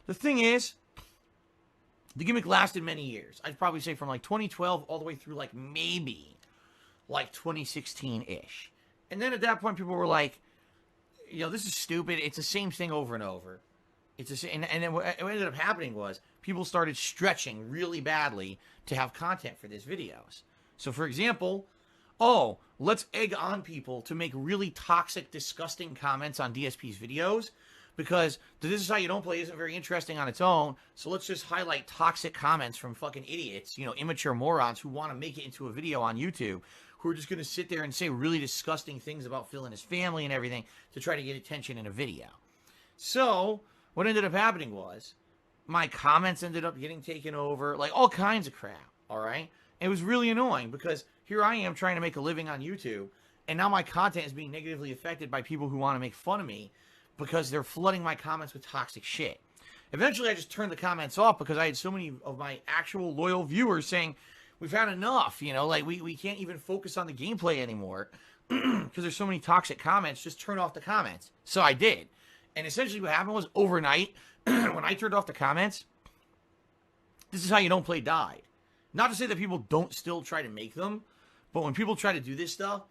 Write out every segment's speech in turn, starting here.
The thing is, the gimmick lasted many years. I'd probably say from like 2012 all the way through like maybe like 2016-ish. And then at that point, people were like, this is stupid. It's the same thing over and over. And then what ended up happening was people started stretching really badly to have content for these videos. So, for example, let's egg on people to make really toxic, disgusting comments on DSP's videos because This Is How You Don't Play isn't very interesting on its own. So let's just highlight toxic comments from fucking idiots, immature morons who want to make it into a video on YouTube, who are just going to sit there and say really disgusting things about Phil and his family and everything to try to get attention in a video. So what ended up happening was my comments ended up getting taken over, like all kinds of crap, all right? It was really annoying because here I am trying to make a living on YouTube, and now my content is being negatively affected by people who want to make fun of me because they're flooding my comments with toxic shit. Eventually, I just turned the comments off because I had so many of my actual loyal viewers saying, we've had enough, we can't even focus on the gameplay anymore because there's so many toxic comments, just turn off the comments. So I did. And essentially what happened was overnight, when I turned off the comments, This Is How You Don't Play died. Not to say that people don't still try to make them, but when people try to do this stuff,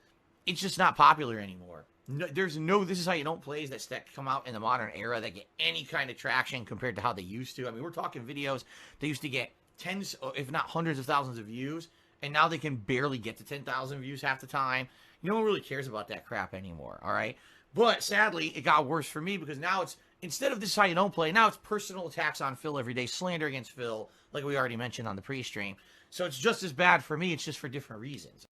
it's just not popular anymore. There's no This Is How You Don't Plays that come out in the modern era that get any kind of traction compared to how they used to. I mean, we're talking videos that used to get tens, if not hundreds of thousands of views, and now they can barely get to 10,000 views half the time. No one really cares about that crap anymore, all right? But sadly, it got worse for me because now it's, instead of This Is How You Don't Play, now it's personal attacks on Phil every day, slander against Phil, like we already mentioned on the pre-stream. So it's just as bad for me, it's just for different reasons.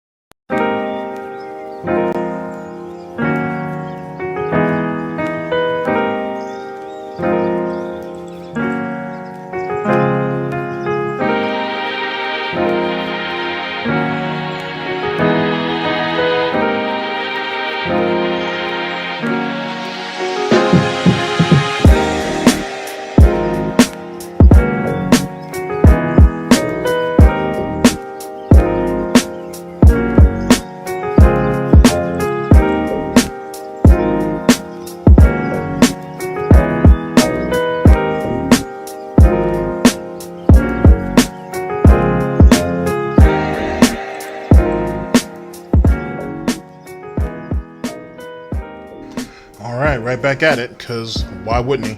Right back at it, because why wouldn't he?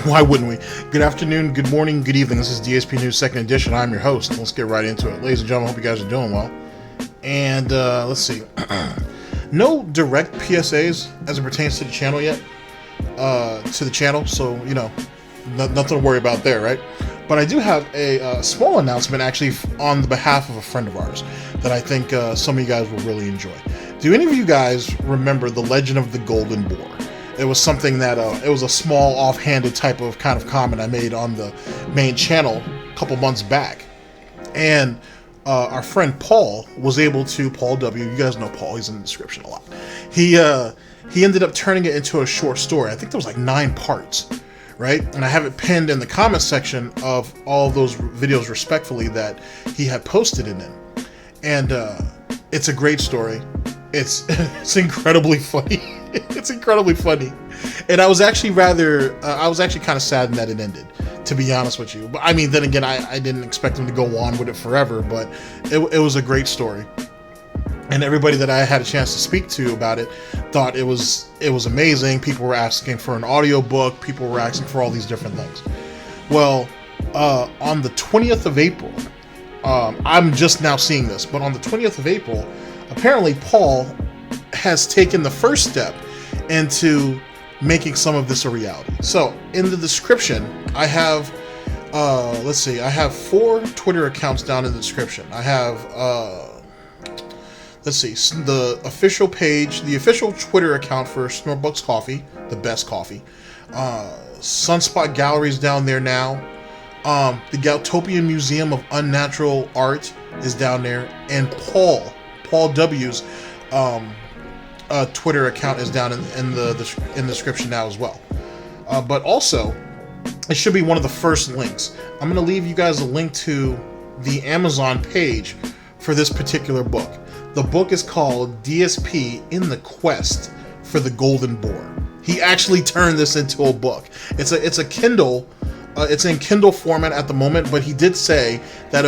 Why wouldn't we? Good afternoon, good morning, good evening. This is DSP News 2nd Edition. I'm your host. Let's get right into it. Ladies and gentlemen, hope you guys are doing well. And let's see. No direct PSAs as it pertains to the channel yet. So, nothing to worry about there, right? But I do have a small announcement, actually, on the behalf of a friend of ours that I think some of you guys will really enjoy. Do any of you guys remember the Legend of the Golden Boar? It was something that, it was a small, offhanded type of kind of comment I made on the main channel a couple months back. And our friend Paul was able to, Paul W., you guys know Paul, he's in the description a lot. He ended up turning it into a short story. I think there was like 9 parts, right? And I have it pinned in the comment section of all of those videos respectfully that he had posted in them. And it's a great story. It's incredibly funny. It's incredibly funny. And I was actually kind of saddened that it ended, to be honest with you. But I mean, then again, I didn't expect him to go on with it forever, but it was a great story. And everybody that I had a chance to speak to about it thought it was amazing. People were asking for an audiobook. People were asking for all these different things. Well, on the 20th of April, I'm just now seeing this, but on the 20th of April, apparently Paul has taken the first step into making some of this a reality. So in the description, I have, I have 4 Twitter accounts down in the description. I have, the official page, the official Twitter account for Snortbucks Coffee, the best coffee. Sunspot Gallery is down there now. The Goutopia Museum of Unnatural Art is down there, and Paul W's Twitter account is down in the description now as well. But also, it should be one of the first links. I'm going to leave you guys a link to the Amazon page for this particular book. The book is called DSP in the Quest for the Golden Boar. He actually turned this into a book. It's a Kindle It's in Kindle format at the moment, but he did say that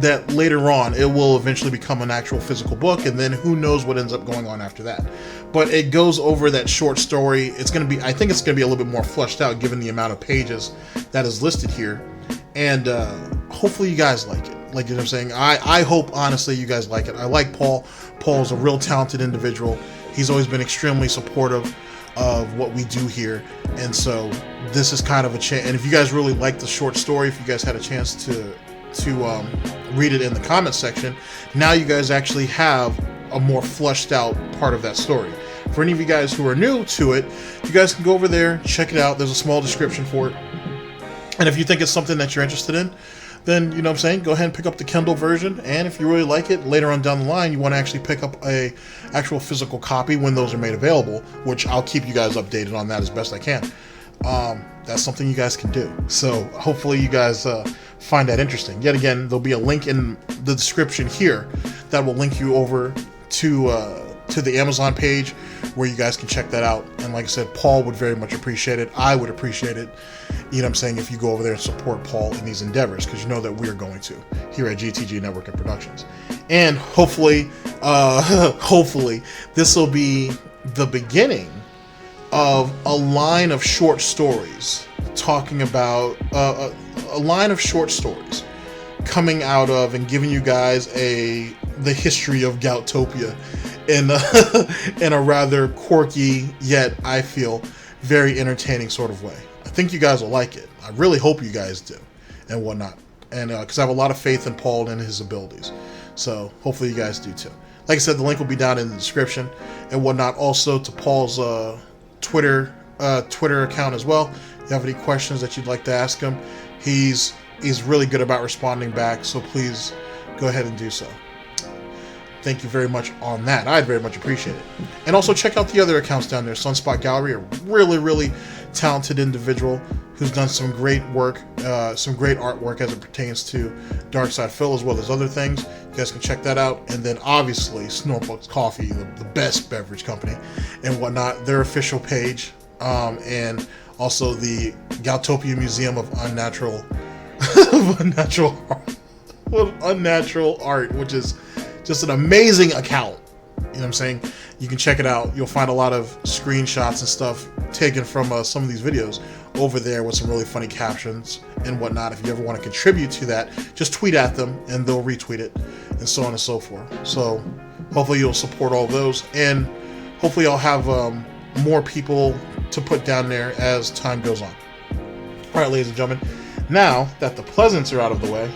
that later on it will eventually become an actual physical book, and then who knows what ends up going on after that. But it goes over that short story. It's going to be, I think it's going to be a little bit more fleshed out given the amount of pages that is listed here, and hopefully you guys like it. Like, you know what I'm saying? I hope, honestly, you guys like it. I like Paul. Paul's a real talented individual. He's always been extremely supportive of what we do here, and so this is kind of a chance. And if you guys really like the short story, if you guys had a chance to read it in the comment section, now you guys actually have a more fleshed out part of that story. For any of you guys who are new to it, you guys can go over there, check it out. There's a small description for it, and if you think it's something that you're interested in, then, you know what I'm saying, go ahead and pick up the Kindle version. And if you really like it, later on down the line, you want to actually pick up a actual physical copy when those are made available, which I'll keep you guys updated on that as best I can. That's something you guys can do. So hopefully you guys find that interesting. Yet again, there'll be a link in the description here that will link you over to the Amazon page where you guys can check that out. And like I said, Paul would very much appreciate it. I would appreciate it, you know what I'm saying, if you go over there and support Paul in these endeavors, because you know that we're going to here at GTG Network and Productions. And hopefully this will be the beginning of a line of short stories talking about a line of short stories coming out of and giving you guys the history of Goutopia in a rather quirky, yet I feel very entertaining sort of way. I think you guys will like it. I really hope you guys do, and whatnot. And because I have a lot of faith in Paul and his abilities, so hopefully you guys do too. Like I said, the link will be down in the description and whatnot. Also to Paul's Twitter account as well. If you have any questions that you'd like to ask him, he's really good about responding back. So please go ahead and do so. Thank you very much on that. I'd very much appreciate it. And also check out the other accounts down there. Sunspot Gallery, a really, really talented individual who's done some great work, some great artwork as it pertains to Darksydephil as well as other things. You guys can check that out. And then obviously Snortbucks Coffee, the best beverage company and whatnot, their official page, and also the Goutopia Museum of Unnatural Art, which is just an amazing account. You know what I'm saying? You can check it out. You'll find a lot of screenshots and stuff taken from some of these videos over there with some really funny captions and whatnot. If you ever want to contribute to that, just tweet at them and they'll retweet it and so on and so forth. So hopefully you'll support all those, and hopefully I'll have more people to put down there as time goes on. All right, ladies and gentlemen, now that the pleasants are out of the way,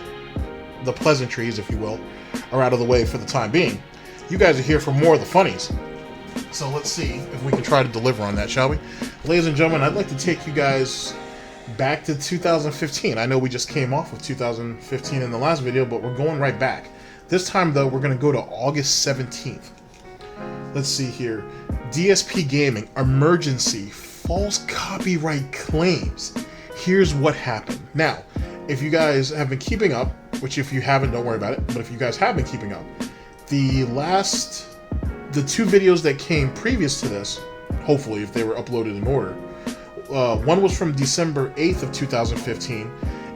the pleasantries, if you will, are out of the way for the time being, you guys are here for more of the funnies. So let's see if we can try to deliver on that, shall we? Ladies and gentlemen, I'd like to take you guys back to 2015. I know we just came off of 2015 in the last video, but we're going right back. This time, though, we're going to go to August 17th. Let's see here. DSPGaming, emergency, false copyright claims. Here's what happened. Now, if you guys have been keeping up, which if you haven't, don't worry about it, but if you guys have been keeping up, the two videos that came previous to this, hopefully if they were uploaded in order, one was from December 8th of 2015,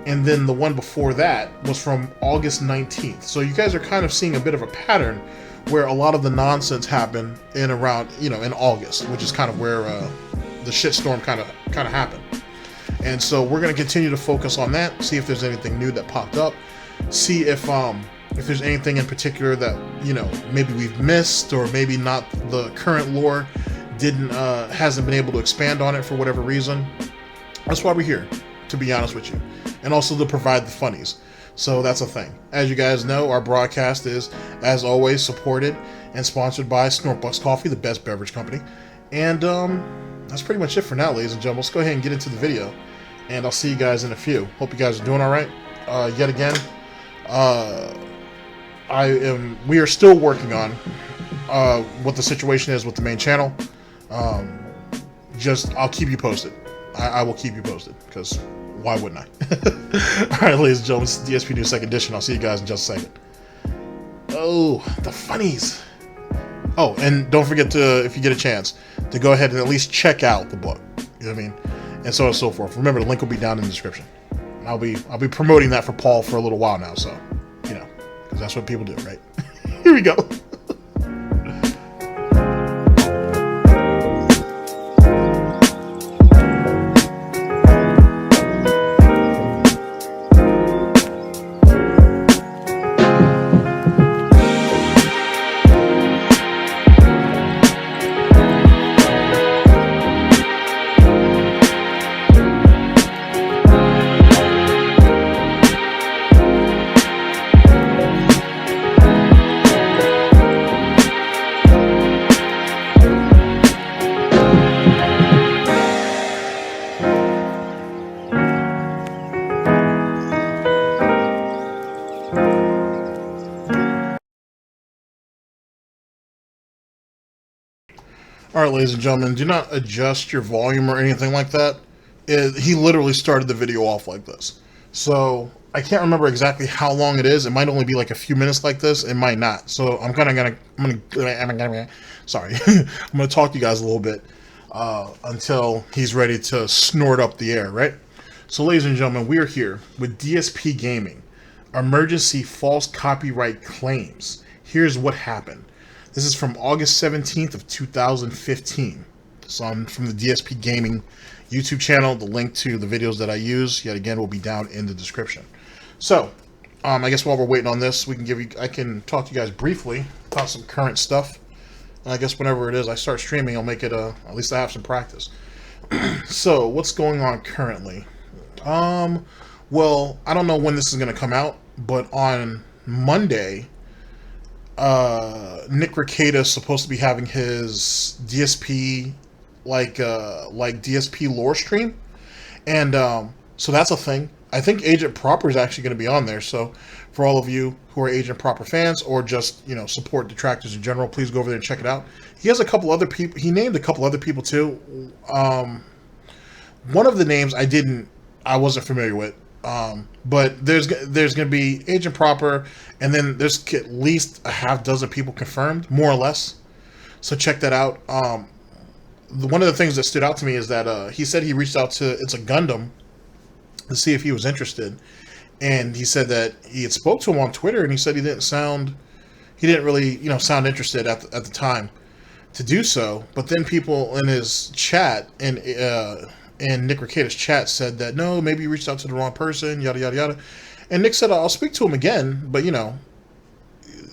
and then the one before that was from August 19th. So you guys are kind of seeing a bit of a pattern where a lot of the nonsense happened in around, in August, which is kind of where the shitstorm kind of happened. And so we're going to continue to focus on that, see if there's anything new that popped up, see if there's anything in particular that, maybe we've missed, or maybe not, the current lore hasn't been able to expand on it for whatever reason. That's why we're here, to be honest with you. And also to provide the funnies. So that's a thing. As you guys know, our broadcast is, as always, supported and sponsored by Snortbucks Coffee, the best beverage company. And that's pretty much it for now, ladies and gentlemen. Let's go ahead and get into the video, and I'll see you guys in a few. Hope you guys are doing all right. Yet again, we are still working on what the situation is with the main channel. I'll keep you posted. I will keep you posted, because why wouldn't I? All right, ladies and gentlemen, this is DSP News Second Edition. I'll see you guys in just a second. Oh, the funnies. Oh, and don't forget to, if you get a chance, to go ahead and at least check out the book. You know what I mean? and so on and so forth. Remember, the link will be down in the description. I'll be promoting that for Paul for a little while now, so you know, because that's what people do, right? Here we go. All right, ladies and gentlemen, do not adjust your volume or anything like that. He literally started the video off like this. So I can't remember exactly how long it is. It might only be like a few minutes like this. It might not. So I'm gonna sorry. I'm gonna talk to you guys a little bit until he's ready to snort up the air, right? So, ladies and gentlemen, we are here with DSPGaming. Emergency false copyright claims. Here's what happened. This is from August 17th of 2015. So I'm from the DSPGaming YouTube channel. The link to the videos that I use, yet again, will be down in the description. So, I guess while we're waiting on this, I can talk to you guys briefly about some current stuff. And I guess whenever it is I start streaming, I'll make it at least I have some practice. So, what's going on currently? Well, I don't know when this is going to come out, but on Monday, Nick Retrocada is supposed to be having his DSP like DSP lore stream, and so that's a thing. I think Agent Proper is actually going to be on there. So for all of you who are Agent Proper fans or just support detractors in general, please go over there and check it out. He has a couple other people. He named a couple other people too. One of the names I wasn't familiar with. But there's going to be Agent Proper, and then there's at least a half dozen people confirmed, more or less. So check that out. One of the things that stood out to me is that he said he reached out to It's a Gundam to see if he was interested, and he said that he had spoke to him on Twitter, and he said he didn't really sound interested at the time to do so. But then people in his chat and Nick Retrocada's chat said that, no, maybe you reached out to the wrong person, yada, yada, yada. And Nick said, I'll speak to him again, but,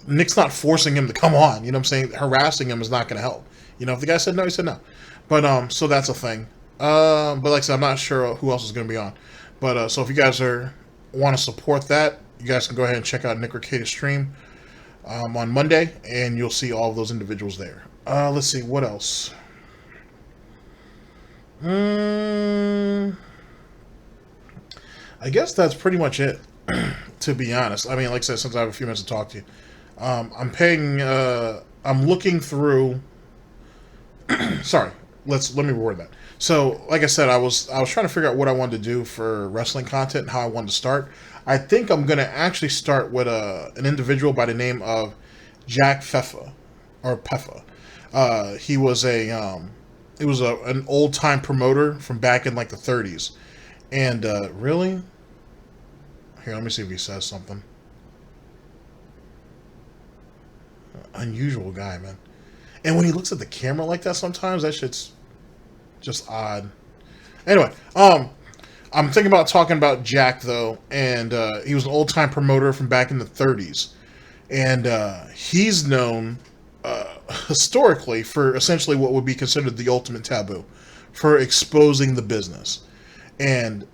Nick's not forcing him to come on, you know what I'm saying? Harassing him is not going to help. If the guy said no, he said no. But, so that's a thing. But like I said, I'm not sure who else is going to be on. But, so if you guys want to support that, you guys can go ahead and check out Nick Retrocada's stream on Monday, and you'll see all of those individuals there. Let's see, what else? I guess that's pretty much it, to be honest. I mean, like I said, since I have a few minutes to talk to you, I'm looking through, sorry, let me reword that. So, like I said, I was trying to figure out what I wanted to do for wrestling content and how I wanted to start. I think I'm going to actually start with an individual by the name of Jack Peffa, or Peffa. He was an old-time promoter from back in, like, the 30s. And, really? Here, let me see if he says something. Unusual guy, man. And when he looks at the camera like that sometimes, that shit's just odd. Anyway, I'm thinking about talking about Jack, though. And, he was an old-time promoter from back in the 30s. And, he's known historically for essentially what would be considered the ultimate taboo, for exposing the business. And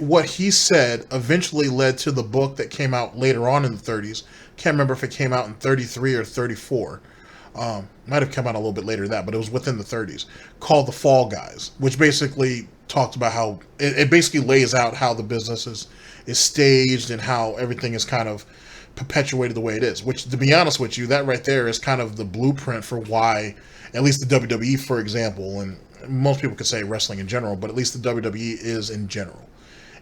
what he said eventually led to the book that came out later on in the 30s. Can't remember if it came out in 33 or 34. Might have come out a little bit later than that, but it was within the 30s, called The Fall Guys, which basically talked about how it basically lays out how the business is staged and how everything is kind of perpetuated the way it is, which, to be honest with you, that right there is kind of the blueprint for why, at least the WWE, for example, and most people could say wrestling in general, but at least the WWE is in general.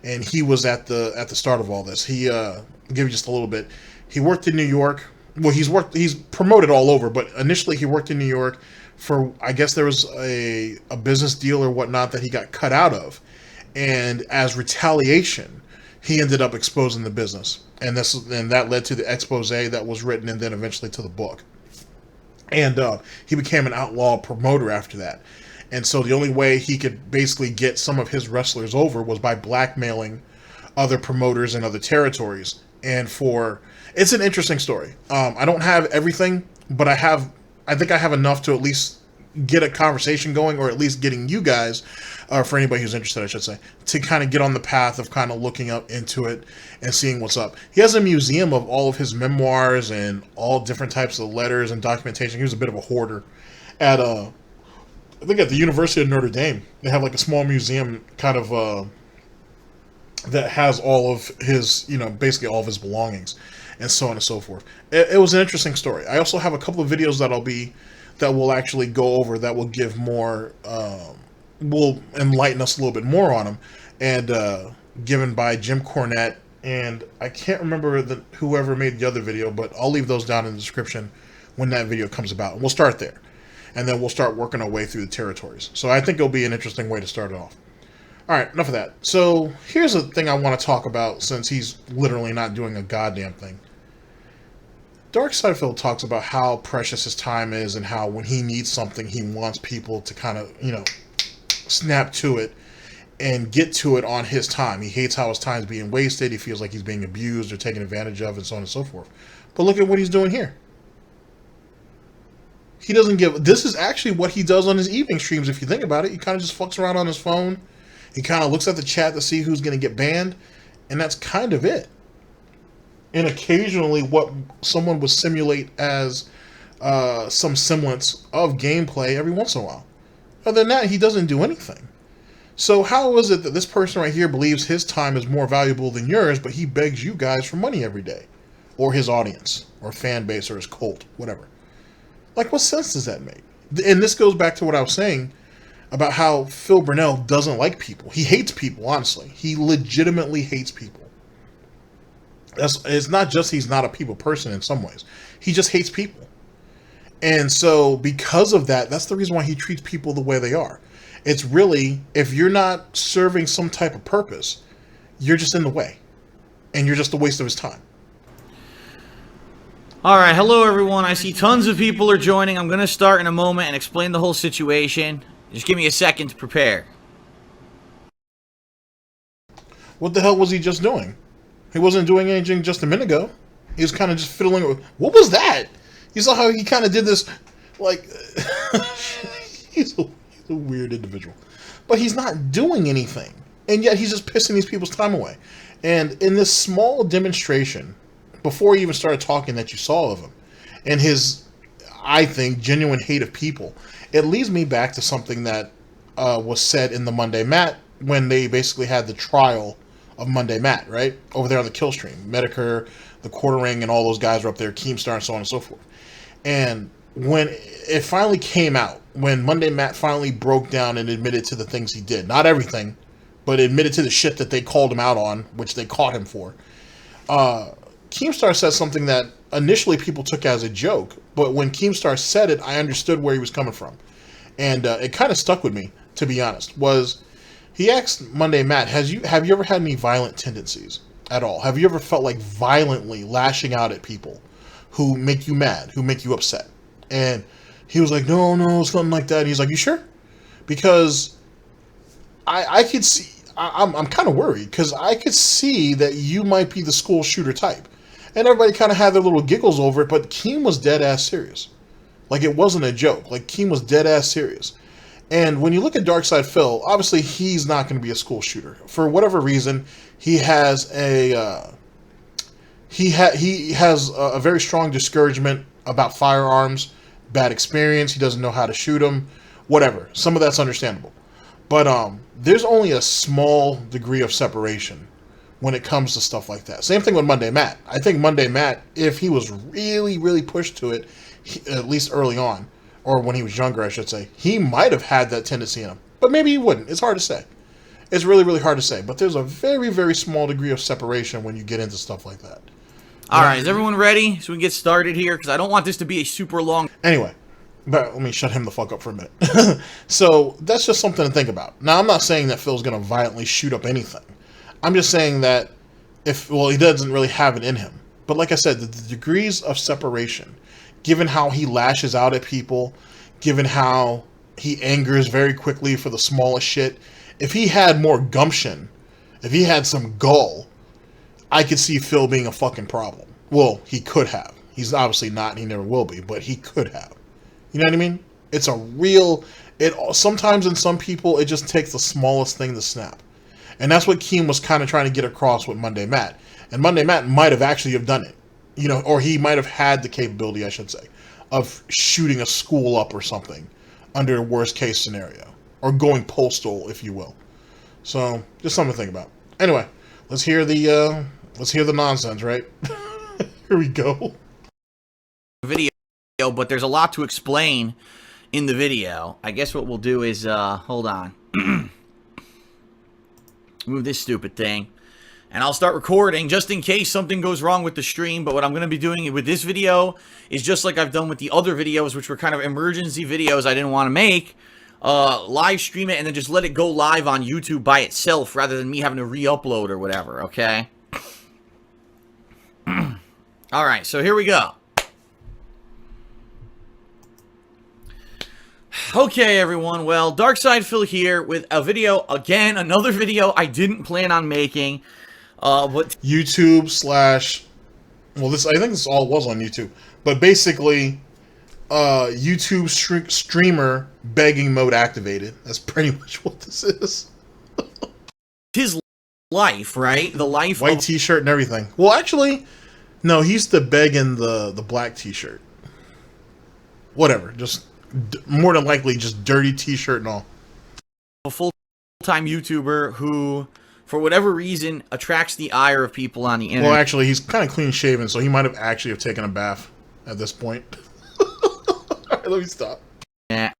And he was at the start of all this. He give you just a little bit. He worked in New York well, he's promoted all over, but initially he worked in New York for, I guess there was a business deal or whatnot that he got cut out of, and as retaliation, he ended up exposing the business, and that led to the expose that was written, and then eventually to the book. And he became an outlaw promoter after that. And so the only way he could basically get some of his wrestlers over was by blackmailing other promoters in other territories. And it's an interesting story. I don't have everything, but I think I have enough to at least get a conversation going, or at least getting you guys, for anybody who's interested, I should say, to kind of get on the path of kind of looking up into it and seeing what's up. He has a museum of all of his memoirs and all different types of letters and documentation. He was a bit of a hoarder. I think at the University of Notre Dame, they have like a small museum kind of that has all of his, basically all of his belongings and so on and so forth. It was an interesting story. I also have a couple of videos that will actually go over, that will give more, will enlighten us a little bit more on him, and given by Jim Cornette, and I can't remember whoever made the other video, but I'll leave those down in the description when that video comes about. And we'll start there, and then we'll start working our way through the territories. So I think it'll be an interesting way to start it off. All right, enough of that. So here's the thing I want to talk about, since he's literally not doing a goddamn thing. Darksydephil talks about how precious his time is, and how when he needs something, he wants people to kind of, snap to it and get to it on his time. He hates how his time's being wasted. He feels like he's being abused or taken advantage of, and so on and so forth. But look at what he's doing here. He doesn't give... This is actually what he does on his evening streams, if you think about it. He kind of just fucks around on his phone. He kind of looks at the chat to see who's going to get banned, and that's kind of it. And occasionally what someone would simulate as some semblance of gameplay every once in a while. Other than that, he doesn't do anything. So how is it that this person right here believes his time is more valuable than yours, but he begs you guys for money every day? Or his audience, or fan base, or his cult, whatever. Like, what sense does that make? And this goes back to what I was saying about how Phil Burnell doesn't like people. He hates people, honestly. He legitimately hates people. It's not just he's not a people person in some ways. He just hates people. And so because of that, that's the reason why he treats people the way they are. It's really, if you're not serving some type of purpose, you're just in the way. And you're just a waste of his time. Alright, hello everyone. I see tons of people are joining. I'm going to start in a moment and explain the whole situation. Just give me a second to prepare. What the hell was he just doing? He wasn't doing anything just a minute ago. He was kind of just fiddling with... What was that? You saw how he kind of did this, like... he's a weird individual. But he's not doing anything. And yet he's just pissing these people's time away. And in this small demonstration, before he even started talking that you saw of him, and his, I think, genuine hate of people, it leads me back to something that was said in the Monday Mat, when they basically had the trial of Monday Matt, right? Over there on the kill stream. Medicare, the Quartering, and all those guys were up there, Keemstar, and so on and so forth. And when it finally came out, when Monday Matt finally broke down and admitted to the things he did, not everything, but admitted to the shit that they called him out on, which they caught him for, Keemstar said something that initially people took as a joke, but when Keemstar said it, I understood where he was coming from. And it kind of stuck with me, to be honest, was... He asked Monday Matt, have you ever had any violent tendencies at all? Have you ever felt like violently lashing out at people who make you mad, who make you upset? And he was like, no, it's nothing like that. And he's like, you sure? Because I could see, I'm kind of worried, because I could see that you might be the school shooter type. And everybody kind of had their little giggles over it, but Keem was dead ass serious. Like, it wasn't a joke. Like, Keem was dead ass serious. And when you look at Darksydephil, obviously he's not going to be a school shooter. For whatever reason, he has a very strong discouragement about firearms, bad experience. He doesn't know how to shoot them, whatever. Some of that's understandable. But there's only a small degree of separation when it comes to stuff like that. Same thing with Monday Matt. I think Monday Matt, if he was really, really pushed to it, at least early on, or when he was younger, I should say, he might have had that tendency in him. But maybe he wouldn't. It's hard to say. It's really, really hard to say. But there's a very, very small degree of separation when you get into stuff like that. All right, is everyone ready? So we can get started here, because I don't want this to be a super long... Anyway, but let me shut him the fuck up for a minute. So that's just something to think about. Now, I'm not saying that Phil's going to violently shoot up anything. I'm just saying that he doesn't really have it in him. But like I said, the degrees of separation, given how he lashes out at people, given how he angers very quickly for the smallest shit, if he had more gumption, if he had some gall, I could see Phil being a fucking problem. Well, he could have. He's obviously not, and he never will be, but he could have. You know what I mean? It's a real... Sometimes in some people, it just takes the smallest thing to snap. And that's what Keem was kind of trying to get across with Monday Matt. And Monday Matt might have actually have done it. You know, or he might have had the capability, I should say, of shooting a school up or something under a worst case scenario. Or going postal, if you will. So, just something to think about. Anyway, let's hear the nonsense, right? Here we go. Video, but there's a lot to explain in the video. I guess what we'll do is, hold on. Move this stupid thing. And I'll start recording just in case something goes wrong with the stream. But what I'm going to be doing with this video is just like I've done with the other videos, which were kind of emergency videos I didn't want to make. Live stream it and then just let it go live on YouTube by itself rather than me having to re-upload or whatever, okay? Alright, so here we go. Okay, everyone. Well, Darksydephil here with a video, again, another video I didn't plan on making. But YouTube slash... Well, I think this all was on YouTube. But basically, YouTube streamer begging mode activated. That's pretty much what this is. His life, right? The life White t-shirt and everything. Well, actually, no, he's the beg in the black t-shirt. Whatever, just... more than likely just dirty t-shirt and all. A full-time YouTuber who, for whatever reason, attracts the ire of people on the internet. Well, actually, he's kind of clean-shaven, so he might have actually taken a bath at this point. Alright, let me stop. Yeah.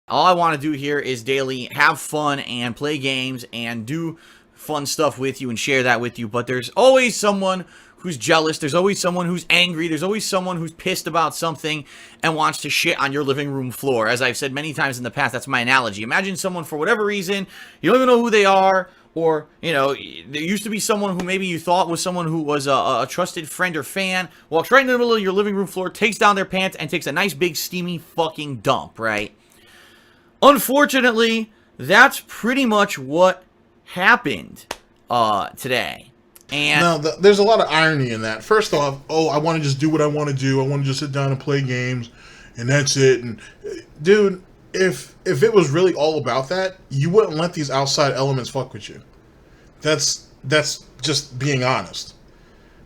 All I want to do here is daily have fun and play games and do fun stuff with you and share that with you, but there's always someone who's jealous, there's always someone who's angry, there's always someone who's pissed about something and wants to shit on your living room floor. As I've said many times in the past, that's my analogy. Imagine someone, for whatever reason, you don't even know who they are, or, you know, there used to be someone who maybe you thought was someone who was a trusted friend or fan, walks right in the middle of your living room floor, takes down their pants, and takes a nice big steamy fucking dump, right? Unfortunately, that's pretty much what happened today. And now, there's a lot of irony in that. First off, I want to just do what I want to do. I want to just sit down and play games, and that's it. And dude, if it was really all about that, you wouldn't let these outside elements fuck with you. That's just being honest.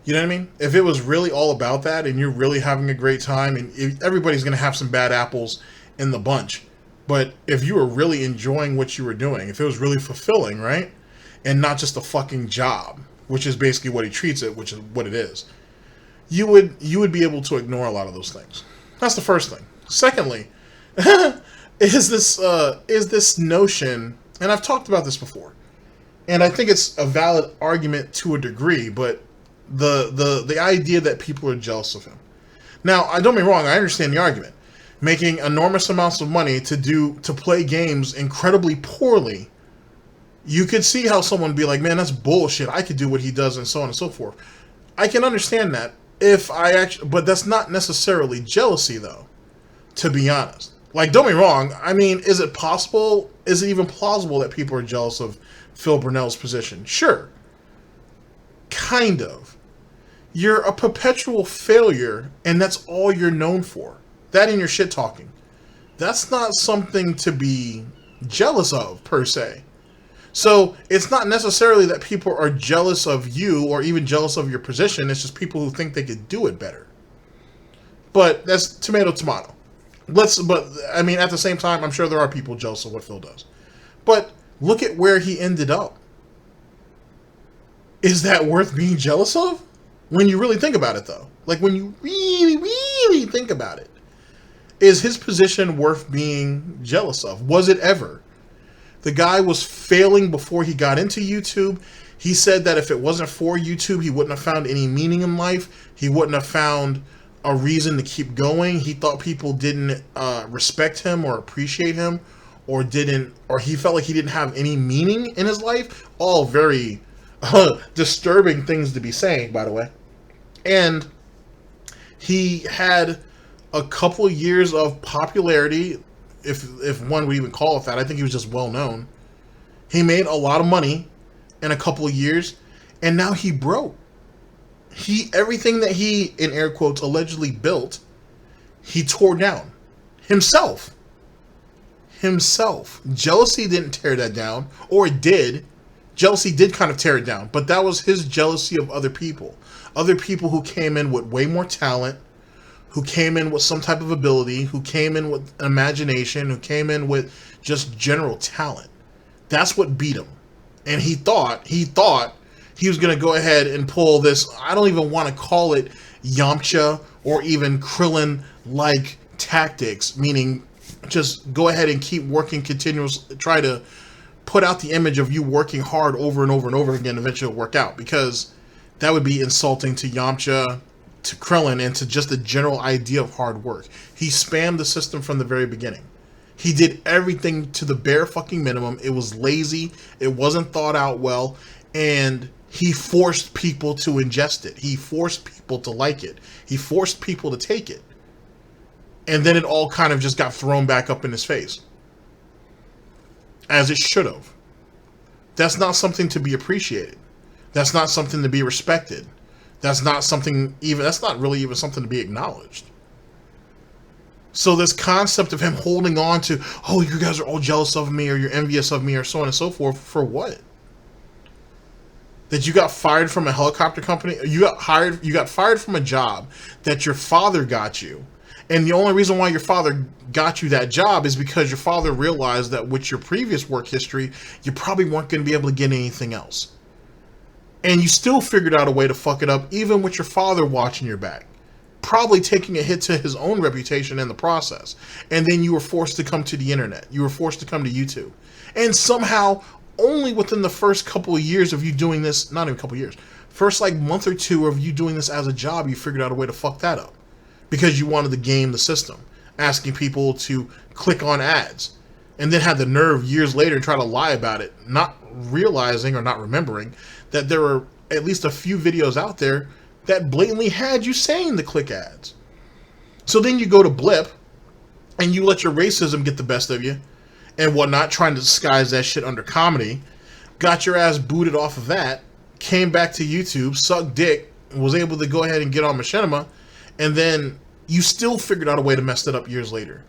You know what I mean? If it was really all about that, and you're really having a great time, and everybody's gonna have some bad apples in the bunch, but if you were really enjoying what you were doing, if it was really fulfilling, right, and not just a fucking job, which is basically what he treats it, which is what it is, you would be able to ignore a lot of those things. That's the first thing. Secondly, is this notion, and I've talked about this before, and I think it's a valid argument to a degree, but the idea that people are jealous of him. Now, don't get me wrong, I understand the argument. Making enormous amounts of money to play games incredibly poorly, you could see how someone would be like, man, that's bullshit. I could do what he does, and so on and so forth. I can understand that but that's not necessarily jealousy, though, to be honest. Like, don't get me wrong. I mean, is it possible? Is it even plausible that people are jealous of Phil Burnell's position? Sure. Kind of. You're a perpetual failure, and that's all you're known for. That and your shit talking. That's not something to be jealous of, per se. So, it's not necessarily that people are jealous of you or even jealous of your position. It's just people who think they could do it better. But that's tomato, tomato. But, I mean, at the same time, I'm sure there are people jealous of what Phil does. But look at where he ended up. Is that worth being jealous of? When you really think about it, though. Like, when you really, really think about it. Is his position worth being jealous of? Was it ever? The guy was failing before he got into YouTube. He said that if it wasn't for YouTube, he wouldn't have found any meaning in life. He wouldn't have found a reason to keep going. He thought people didn't respect him or appreciate him, or he felt like he didn't have any meaning in his life. All very disturbing things to be saying, by the way. And he had a couple of years of popularity, if one would even call it that. I think he was just well known. He made a lot of money in a couple of years, and now he broke. Everything that he, in air quotes, allegedly built, he tore down himself. Jealousy didn't tear that down, or it did. Jealousy did kind of tear it down, but that was his jealousy of other people who came in with way more talent, who came in with some type of ability, who came in with imagination, who came in with just general talent. That's what beat him. And he thought he was going to go ahead and pull this, I don't even want to call it Yamcha or even Krillin-like tactics, meaning just go ahead and keep working continuously, try to put out the image of you working hard over and over and over again, eventually it'll work out, because that would be insulting to Yamcha, to Krillin, and to just the general idea of hard work. He spammed the system from the very beginning. He did everything to the bare fucking minimum. It was lazy. It wasn't thought out well. And he forced people to ingest it. He forced people to like it. He forced people to take it. And then it all kind of just got thrown back up in his face. As it should have. That's not something to be appreciated. That's not something to be respected. That's not really even something to be acknowledged. So this concept of him holding on to, oh, you guys are all jealous of me, or you're envious of me, or so on and so forth, for what? That you got fired from a helicopter company? You got fired from a job that your father got you. And the only reason why your father got you that job is because your father realized that with your previous work history, you probably weren't going to be able to get anything else. And you still figured out a way to fuck it up, even with your father watching your back. Probably taking a hit to his own reputation in the process. And then you were forced to come to the internet. You were forced to come to YouTube. And somehow, only within the first couple of years of you doing this, not even a couple of years, first like month or two of you doing this as a job, you figured out a way to fuck that up. Because you wanted to game the system. Asking people to click on ads. And then had the nerve years later to try to lie about it. Not realizing or not remembering that there were at least a few videos out there that blatantly had you saying the click ads. So then you go to Blip, and you let your racism get the best of you, and whatnot, trying to disguise that shit under comedy, got your ass booted off of that, came back to YouTube, sucked dick, was able to go ahead and get on Machinima, and then you still figured out a way to mess it up years later.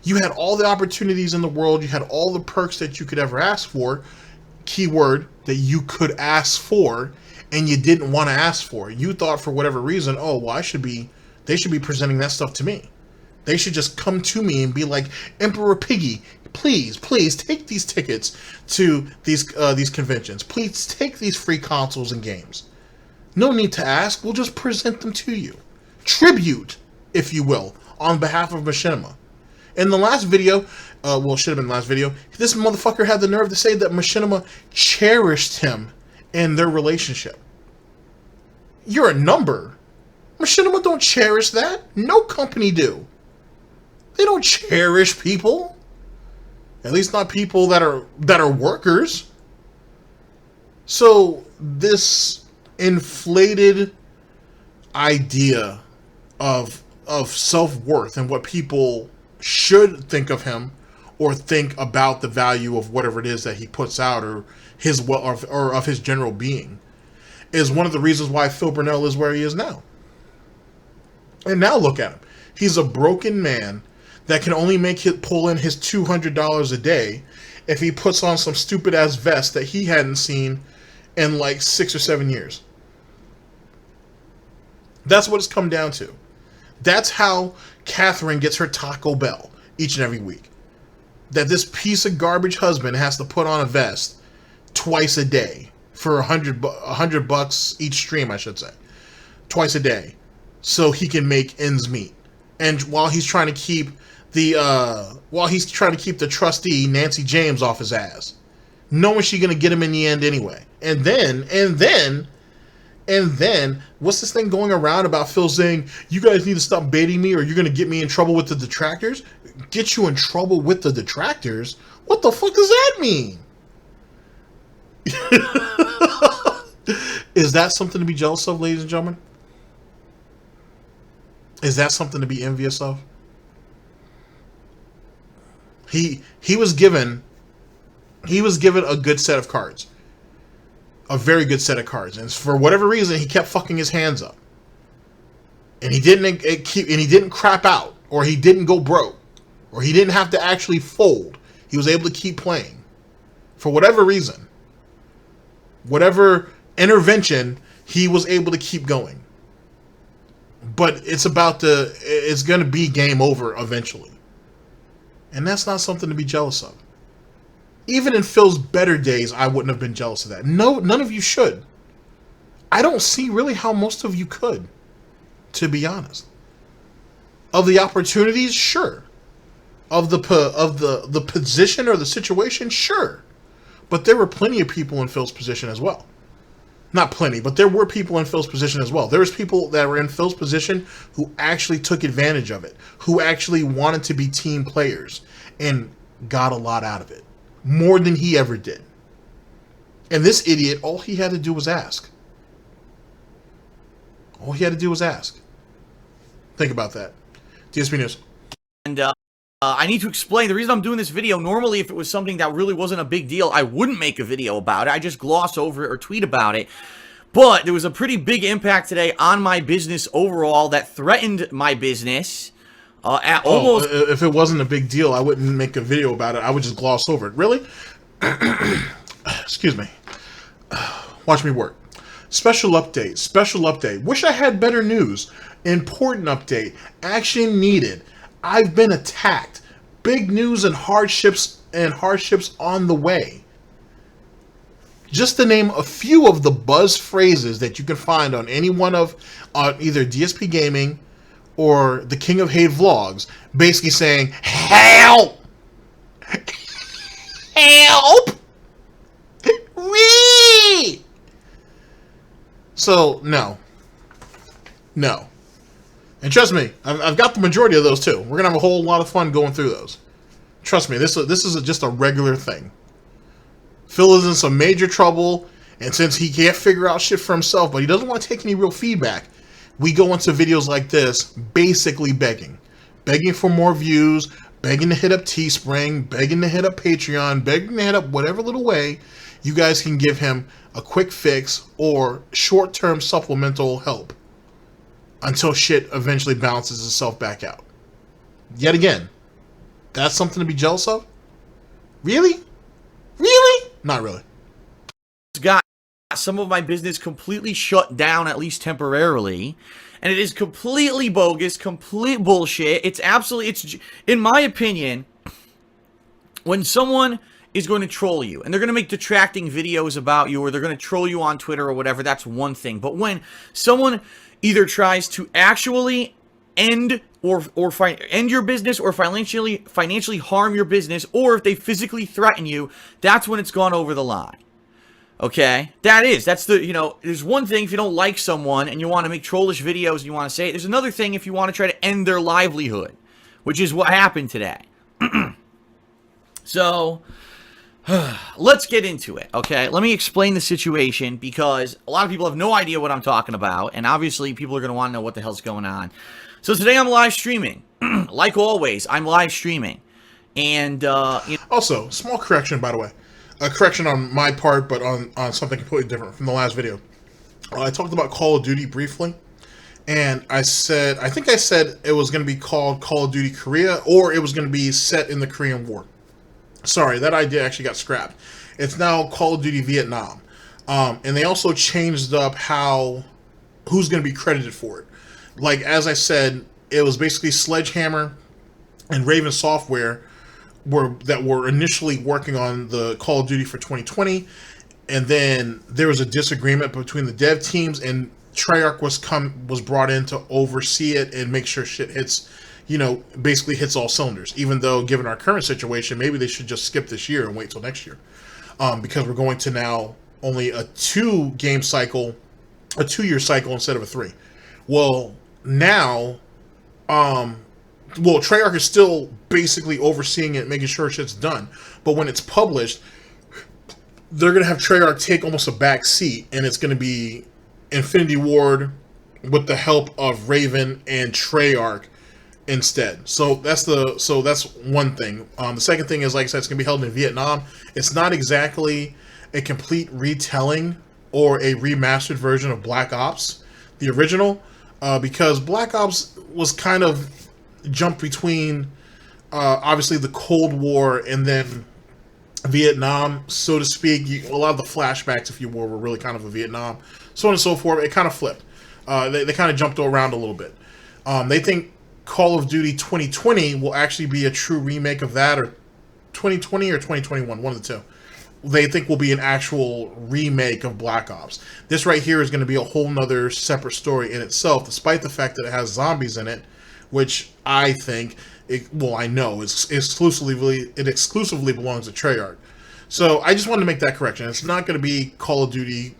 You had all the opportunities in the world, you had all the perks that you could ever ask for, keyword, that you could ask for, and you didn't want to ask for. You thought for whatever reason, oh, well, they should be presenting that stuff to me. They should just come to me and be like, Emperor Piggy, please take these tickets to these conventions. Please take these free consoles and games. No need to ask. We'll just present them to you. Tribute, if you will, on behalf of Machinima. In the last video, well, it should have been the last video, this motherfucker had the nerve to say that Machinima cherished him in their relationship. You're a number. Machinima don't cherish that. No company do. They don't cherish people. At least not people that are workers. So this inflated idea of self-worth and what people should think of him or think about the value of whatever it is that he puts out or of his general being is one of the reasons why Phil Burnell is where he is now. And now look at him. He's a broken man that can only pull in his $200 a day if he puts on some stupid ass vest that he hadn't seen in like 6 or 7 years. That's what it's come down to. That's how Catherine gets her Taco Bell each and every week. That this piece of garbage husband has to put on a vest twice a day for $100 each stream, I should say. Twice a day. So he can make ends meet. And while he's trying to keep the trustee Nancy James off his ass. knowing she's gonna get him in the end anyway. And then, what's this thing going around about Phil saying, you guys need to stop baiting me or you're gonna get me in trouble with the detractors? Get you in trouble with the detractors? What the fuck does that mean? Is that something to be jealous of, ladies and gentlemen? Is that something to be envious of? He was given a good set of cards. A very good set of cards. And for whatever reason, he kept fucking his hands up. And he didn't crap out, or he didn't go broke, or he didn't have to actually fold. He was able to keep playing. For whatever reason. Whatever intervention, he was able to keep going. But it's going to be game over eventually. And that's not something to be jealous of. Even in Phil's better days, I wouldn't have been jealous of that. No, none of you should. I don't see really how most of you could, to be honest. Of the opportunities, sure. Of the position or the situation, sure. But there were plenty of people in Phil's position as well. Not plenty, but there were people in Phil's position as well. There was people that were in Phil's position who actually took advantage of it, who actually wanted to be team players and got a lot out of it. More than he ever did. And this idiot, all he had to do was ask. All he had to do was ask. Think about that. DSP News. And I need to explain the reason I'm doing this video. Normally, if it was something that really wasn't a big deal, I wouldn't make a video about it. I just gloss over it or tweet about it. But there was a pretty big impact today on my business overall that threatened my business. Almost. If it wasn't a big deal, I wouldn't make a video about it. I would just gloss over it. Really? Excuse me. Watch me work. Special update. Special update. Wish I had better news. Important update. Action needed. I've been attacked. Big news and hardships on the way. Just to name a few of the buzz phrases that you can find on any one of either DSP Gaming or the King of Hate vlogs, basically saying, help! Help! Wee! So, no. No. And trust me, I've got the majority of those too. We're going to have a whole lot of fun going through those. Trust me, this is just a regular thing. Phil is in some major trouble, and since he can't figure out shit for himself, but he doesn't want to take any real feedback, we go into videos like this basically begging. Begging for more views, begging to hit up Teespring, begging to hit up Patreon, begging to hit up whatever little way you guys can give him a quick fix or short-term supplemental help until shit eventually balances itself back out. Yet again, that's something to be jealous of? Really? Really? Not really. Got some of my business completely shut down, at least temporarily, and it is completely bogus, complete bullshit. It's absolutely, in my opinion, when someone is going to troll you and they're going to make detracting videos about you, or they're going to troll you on Twitter or whatever, that's one thing. But when someone either tries to actually end your business, or financially harm your business, or if they physically threaten you, that's when it's gone over the line. Okay? That's the, there's one thing if you don't like someone and you want to make trollish videos and you want to say it. There's another thing if you want to try to end their livelihood, which is what happened today. So, let's get into it, okay? Let me explain the situation, because a lot of people have no idea what I'm talking about, and obviously people are going to want to know what the hell's going on. So today I'm live streaming. Like always, I'm live streaming. And, Also, small correction, by the way. A correction on my part, but on something completely different from the last video. I talked about Call of Duty briefly, and I think I said it was going to be called Call of Duty Korea, or it was going to be set in the Korean War. Sorry, that idea actually got scrapped. It's now Call of Duty Vietnam. And they also changed up who's going to be credited for it. Like, as I said, it was basically Sledgehammer and Raven Software that were initially working on the Call of Duty for 2020, and then there was a disagreement between the dev teams, and Treyarch was brought in to oversee it and make sure shit hits, basically hits all cylinders. Even though, given our current situation, maybe they should just skip this year and wait till next year. because we're going to now only a 2-game cycle, a 2-year cycle instead of a 3. Well, now, Treyarch is still basically overseeing it, making sure shit's done. But when it's published, they're going to have Treyarch take almost a back seat, and it's going to be Infinity Ward with the help of Raven and Treyarch instead. So that's one thing. The second thing is, like I said, it's going to be held in Vietnam. It's not exactly a complete retelling or a remastered version of Black Ops, the original, because Black Ops was kind of jumped between obviously the Cold War and then Vietnam, so to speak. A lot of the flashbacks, if you will, were really kind of a Vietnam, so on and so forth. It kind of flipped. They kind of jumped around a little bit. They think Call of Duty 2020 will actually be a true remake of that, or 2020 or 2021, one of the two. They think will be an actual remake of Black Ops. This right here is going to be a whole nother separate story in itself, despite the fact that it has zombies in it, which I think, I know, it exclusively belongs to Treyarch. So I just wanted to make that correction. It's not going to be Call of Duty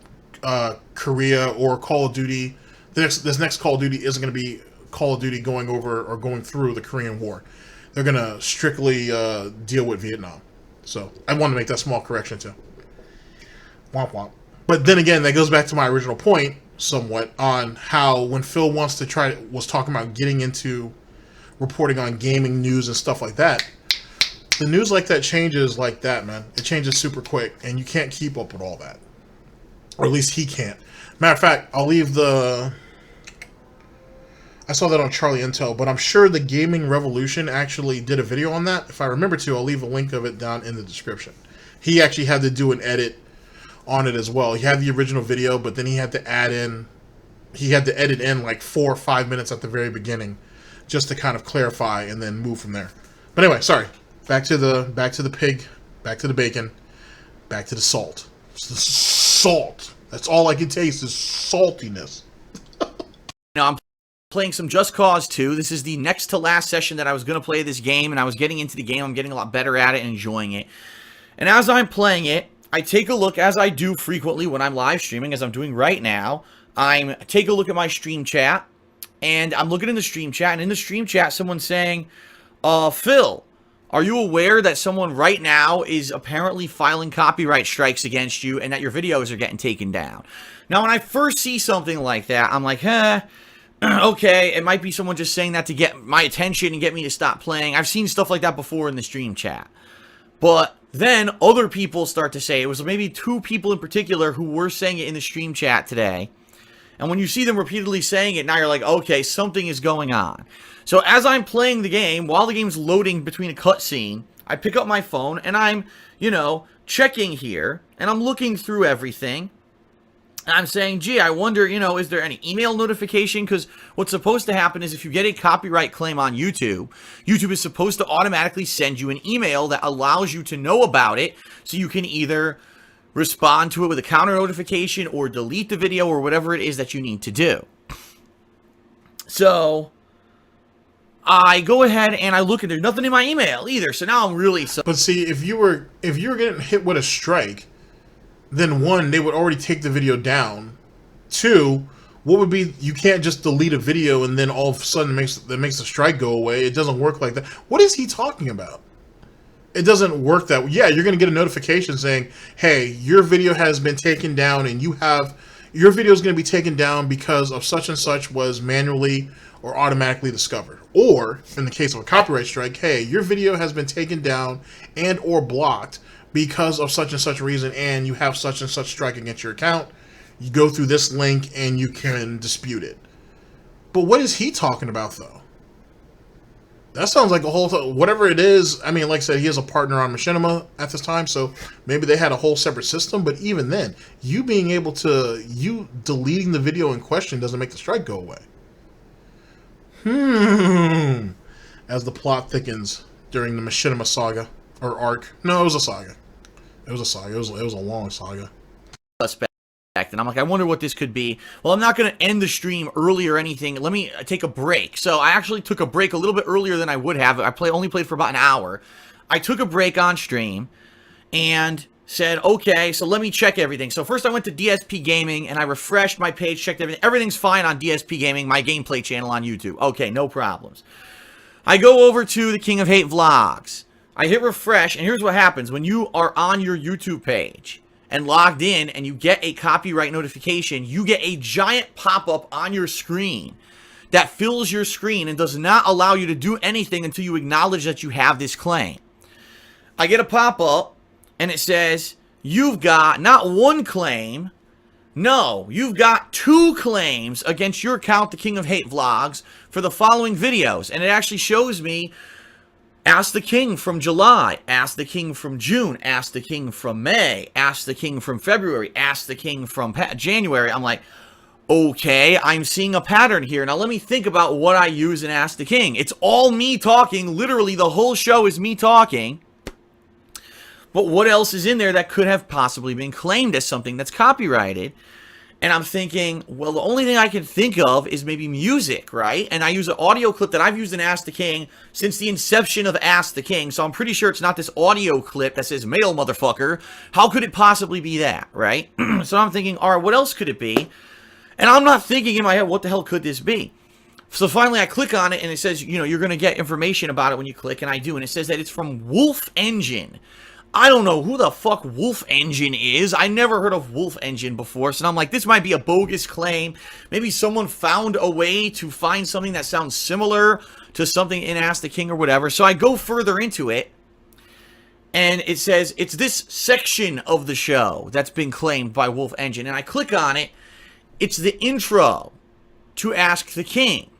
Korea or Call of Duty. This next Call of Duty isn't going to be Call of Duty going over or going through the Korean War. They're going to strictly deal with Vietnam. So I wanted to make that small correction too. Womp womp. But then again, that goes back to my original point somewhat on how when Phil was talking about getting into reporting on gaming news and stuff like that, the news like that changes like that, man. It changes super quick, and you can't keep up with all that. Or at least he can't. Matter of fact, I saw that on Charlie Intel, but I'm sure the Gaming Revolution actually did a video on that. If I remember to, I'll leave a link of it down in the description. He actually had to do an edit on it as well. He had the original video, but then he had to edit in like 4 or 5 minutes at the very beginning just to kind of clarify and then move from there. But anyway, sorry. Back to the pig, back to the bacon, back to the salt. It's the salt. That's all I can taste is saltiness. Now I'm playing some Just Cause 2. This is the next to last session that I was going to play this game, and I was getting into the game. I'm getting a lot better at it and enjoying it. And as I'm playing it, I take a look, as I do frequently when I'm live streaming, as I'm doing right now. I take a look at my stream chat, and I'm looking in the stream chat, and in the stream chat, someone's saying, Phil, are you aware that someone right now is apparently filing copyright strikes against you and that your videos are getting taken down? Now, when I first see something like that, I'm like, okay, it might be someone just saying that to get my attention and get me to stop playing. I've seen stuff like that before in the stream chat. But then other people start to say, it was maybe 2 people in particular who were saying it in the stream chat today. And when you see them repeatedly saying it, now you're like, okay, something is going on. So as I'm playing the game, while the game's loading between a cutscene, I pick up my phone and I'm, checking here. And I'm looking through everything. And I'm saying, gee, I wonder, is there any email notification? Because what's supposed to happen is if you get a copyright claim on YouTube, YouTube is supposed to automatically send you an email that allows you to know about it, so you can either respond to it with a counter notification or delete the video or whatever it is that you need to do. So I go ahead and I look, and there's nothing in my email either. So now I'm really... But see, if you were getting hit with a strike, then 1, they would already take the video down. 2, what would be, you can't just delete a video and then all of a sudden that makes the strike go away. It doesn't work like that. What is he talking about? It doesn't work that way. Yeah, you're going to get a notification saying, hey, your video has been taken down, and your video is going to be taken down because of such and such was manually or automatically discovered. Or, in the case of a copyright strike, hey, your video has been taken down and or blocked because of such and such reason, and you have such and such strike against your account. You go through this link and you can dispute it. But what is he talking about, though? That sounds like a whole... whatever it is, I mean, like I said, he has a partner on Machinima at this time, so maybe they had a whole separate system, but even then, you deleting the video in question doesn't make the strike go away. As the plot thickens during the Machinima saga. Or arc. No, it was a saga. It was a saga. It was a long saga. And I'm like, I wonder what this could be. Well, I'm not going to end the stream early or anything. Let me take a break. So I actually took a break a little bit earlier than I would have. I only played for about an hour. I took a break on stream, and said, okay, so let me check everything. So first I went to DSPGaming and I refreshed my page, checked everything. Everything's fine on DSPGaming, my gameplay channel on YouTube. Okay, no problems. I go over to the King of Hate vlogs. I hit refresh, and here's what happens. When you are on your YouTube page and logged in and you get a copyright notification, you get a giant pop-up on your screen that fills your screen and does not allow you to do anything until you acknowledge that you have this claim. I get a pop-up, and it says, you've got not one claim, no, you've got 2 claims against your account, the King of Hate vlogs, for the following videos. And it actually shows me Ask the King from July, Ask the King from June, Ask the King from May, Ask the King from February, Ask the King from January. I'm like, okay, I'm seeing a pattern here. Now let me think about what I use in Ask the King. It's all me talking. Literally, the whole show is me talking. But what else is in there that could have possibly been claimed as something that's copyrighted? And I'm thinking, well, the only thing I can think of is maybe music, right? And I use an audio clip that I've used in Ask the King since the inception of Ask the King. So I'm pretty sure it's not this audio clip that says male motherfucker. How could it possibly be that, right? So I'm thinking, all right, what else could it be? And I'm not thinking in my head, what the hell could this be? So finally I click on it and it says, you know, you're going to get information about it when you click, and I do. And it says that it's from Wolf Engine. I don't know who the fuck Wolf Engine is. I never heard of Wolf Engine before. So I'm like, this might be a bogus claim. Maybe someone found a way to find something that sounds similar to something in Ask the King or whatever. So I go further into it. And it says, it's this section of the show that's been claimed by Wolf Engine. And I click on it. It's the intro to Ask the King.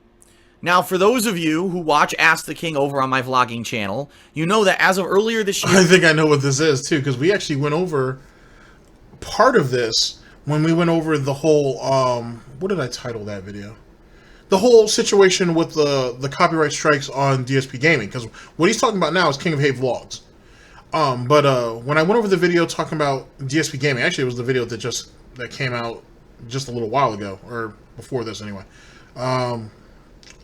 Now, for those of you who watch Ask the King over on my vlogging channel, you know that as of earlier this year... I think I know what this is, too, because we actually went over part of this when we went over the whole... what did I title that video? The whole situation with the copyright strikes on DSP Gaming, because what he's talking about now is King of Hate Vlogs. But when I went over the video talking about DSP Gaming, actually it was the video that came out just a little while ago, or before this anyway.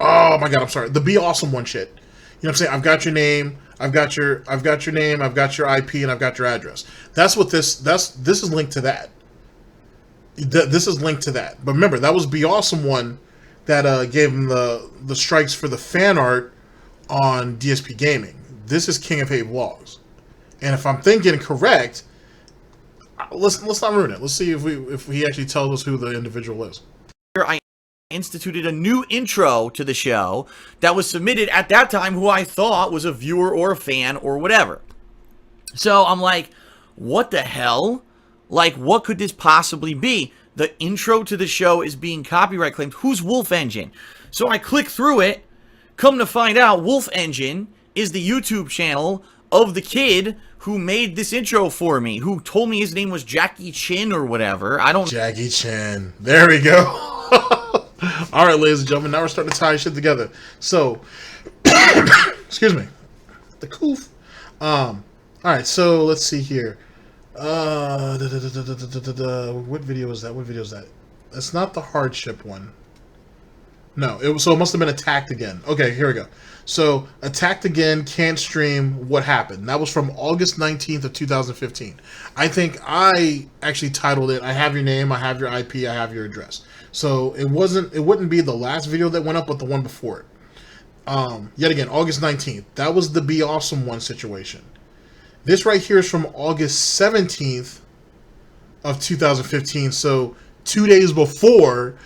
Oh my god, I'm sorry. The Be Awesome one shit. You know what I'm saying? I've got your name, I've got your name, I've got your IP, and I've got your address. That's what this is linked to that. This is linked to that. But remember, that was Be Awesome one that gave him the strikes for the fan art on DSP Gaming. This is King of Hate Vlogs. And if I'm thinking correct, let's not ruin it. Let's see if he actually tells us who the individual is. I instituted a new intro to the show that was submitted at that time who I thought was a viewer or a fan or whatever. So I'm like, what the hell? Like, what could this possibly be? The intro to the show is being copyright claimed. Who's Wolf Engine? So I click through it. Come to find out, Wolf Engine is the YouTube channel of the kid who made this intro for me, who told me his name was Jackie Chin or whatever. I don't... Jackie Chin. There we go. All right, ladies and gentlemen, now we're starting to tie shit together. So, excuse me, the coof. All right, so let's see here. What video is that? What video is that? That's not the hardship one. No, so it must have been Attacked Again. Okay, here we go. So, Attacked Again, can't stream, what happened? That was from August 19th of 2015. I think I actually titled it, I have your name, I have your IP, I have your address. So, it wouldn't be the last video that went up, but the one before it. Yet again, August 19th. That was the Be Awesome one situation. This right here is from August 17th of 2015. So, 2 days before,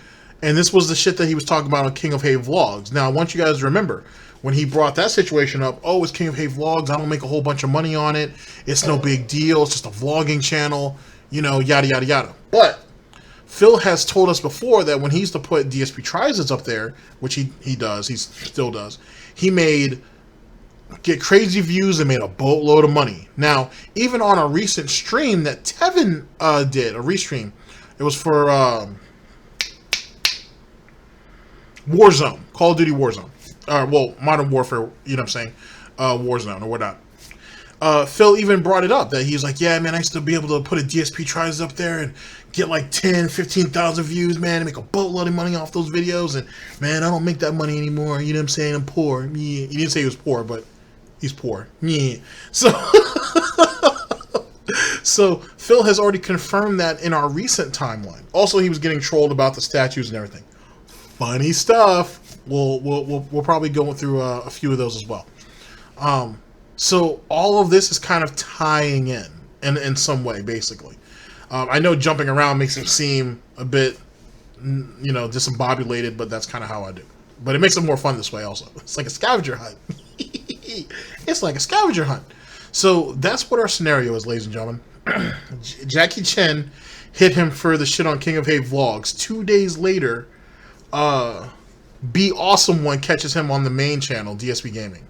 and this was the shit that he was talking about on King of Hate Vlogs. Now, I want you guys to remember, when he brought that situation up, oh, it's King of Hate Vlogs, I don't make a whole bunch of money on it, it's no big deal, it's just a vlogging channel, you know, yada, yada, yada. But Phil has told us before that when he used to put DSP Tries up there, which he still does, he get crazy views and made a boatload of money. Now, even on a recent stream that Tevin did, a restream, it was for Warzone, Call of Duty Warzone. Well, Modern Warfare, you know what I'm saying, Warzone or whatnot. Phil even brought it up that he's like, yeah, man, I used to be able to put a DSP Tries up there and get like 10, 15,000 views, man, and make a boatload of money off those videos. And man, I don't make that money anymore. You know what I'm saying? I'm poor. Yeah. He didn't say he was poor, but he's poor. Yeah. So, So Phil has already confirmed that in our recent timeline. Also, he was getting trolled about the statues and everything. Funny stuff. We'll probably go through a few of those as well. So all of this is kind of tying in some way, basically. I know jumping around makes him seem a bit, discombobulated, but that's kind of how I do. But it makes it more fun this way also. It's like a scavenger hunt. It's like a scavenger hunt. So that's what our scenario is, ladies and gentlemen. Jackie Chan hit him for the shit on King of Hate vlogs. 2 days later, Be Awesome One catches him on the main channel, DSPGaming.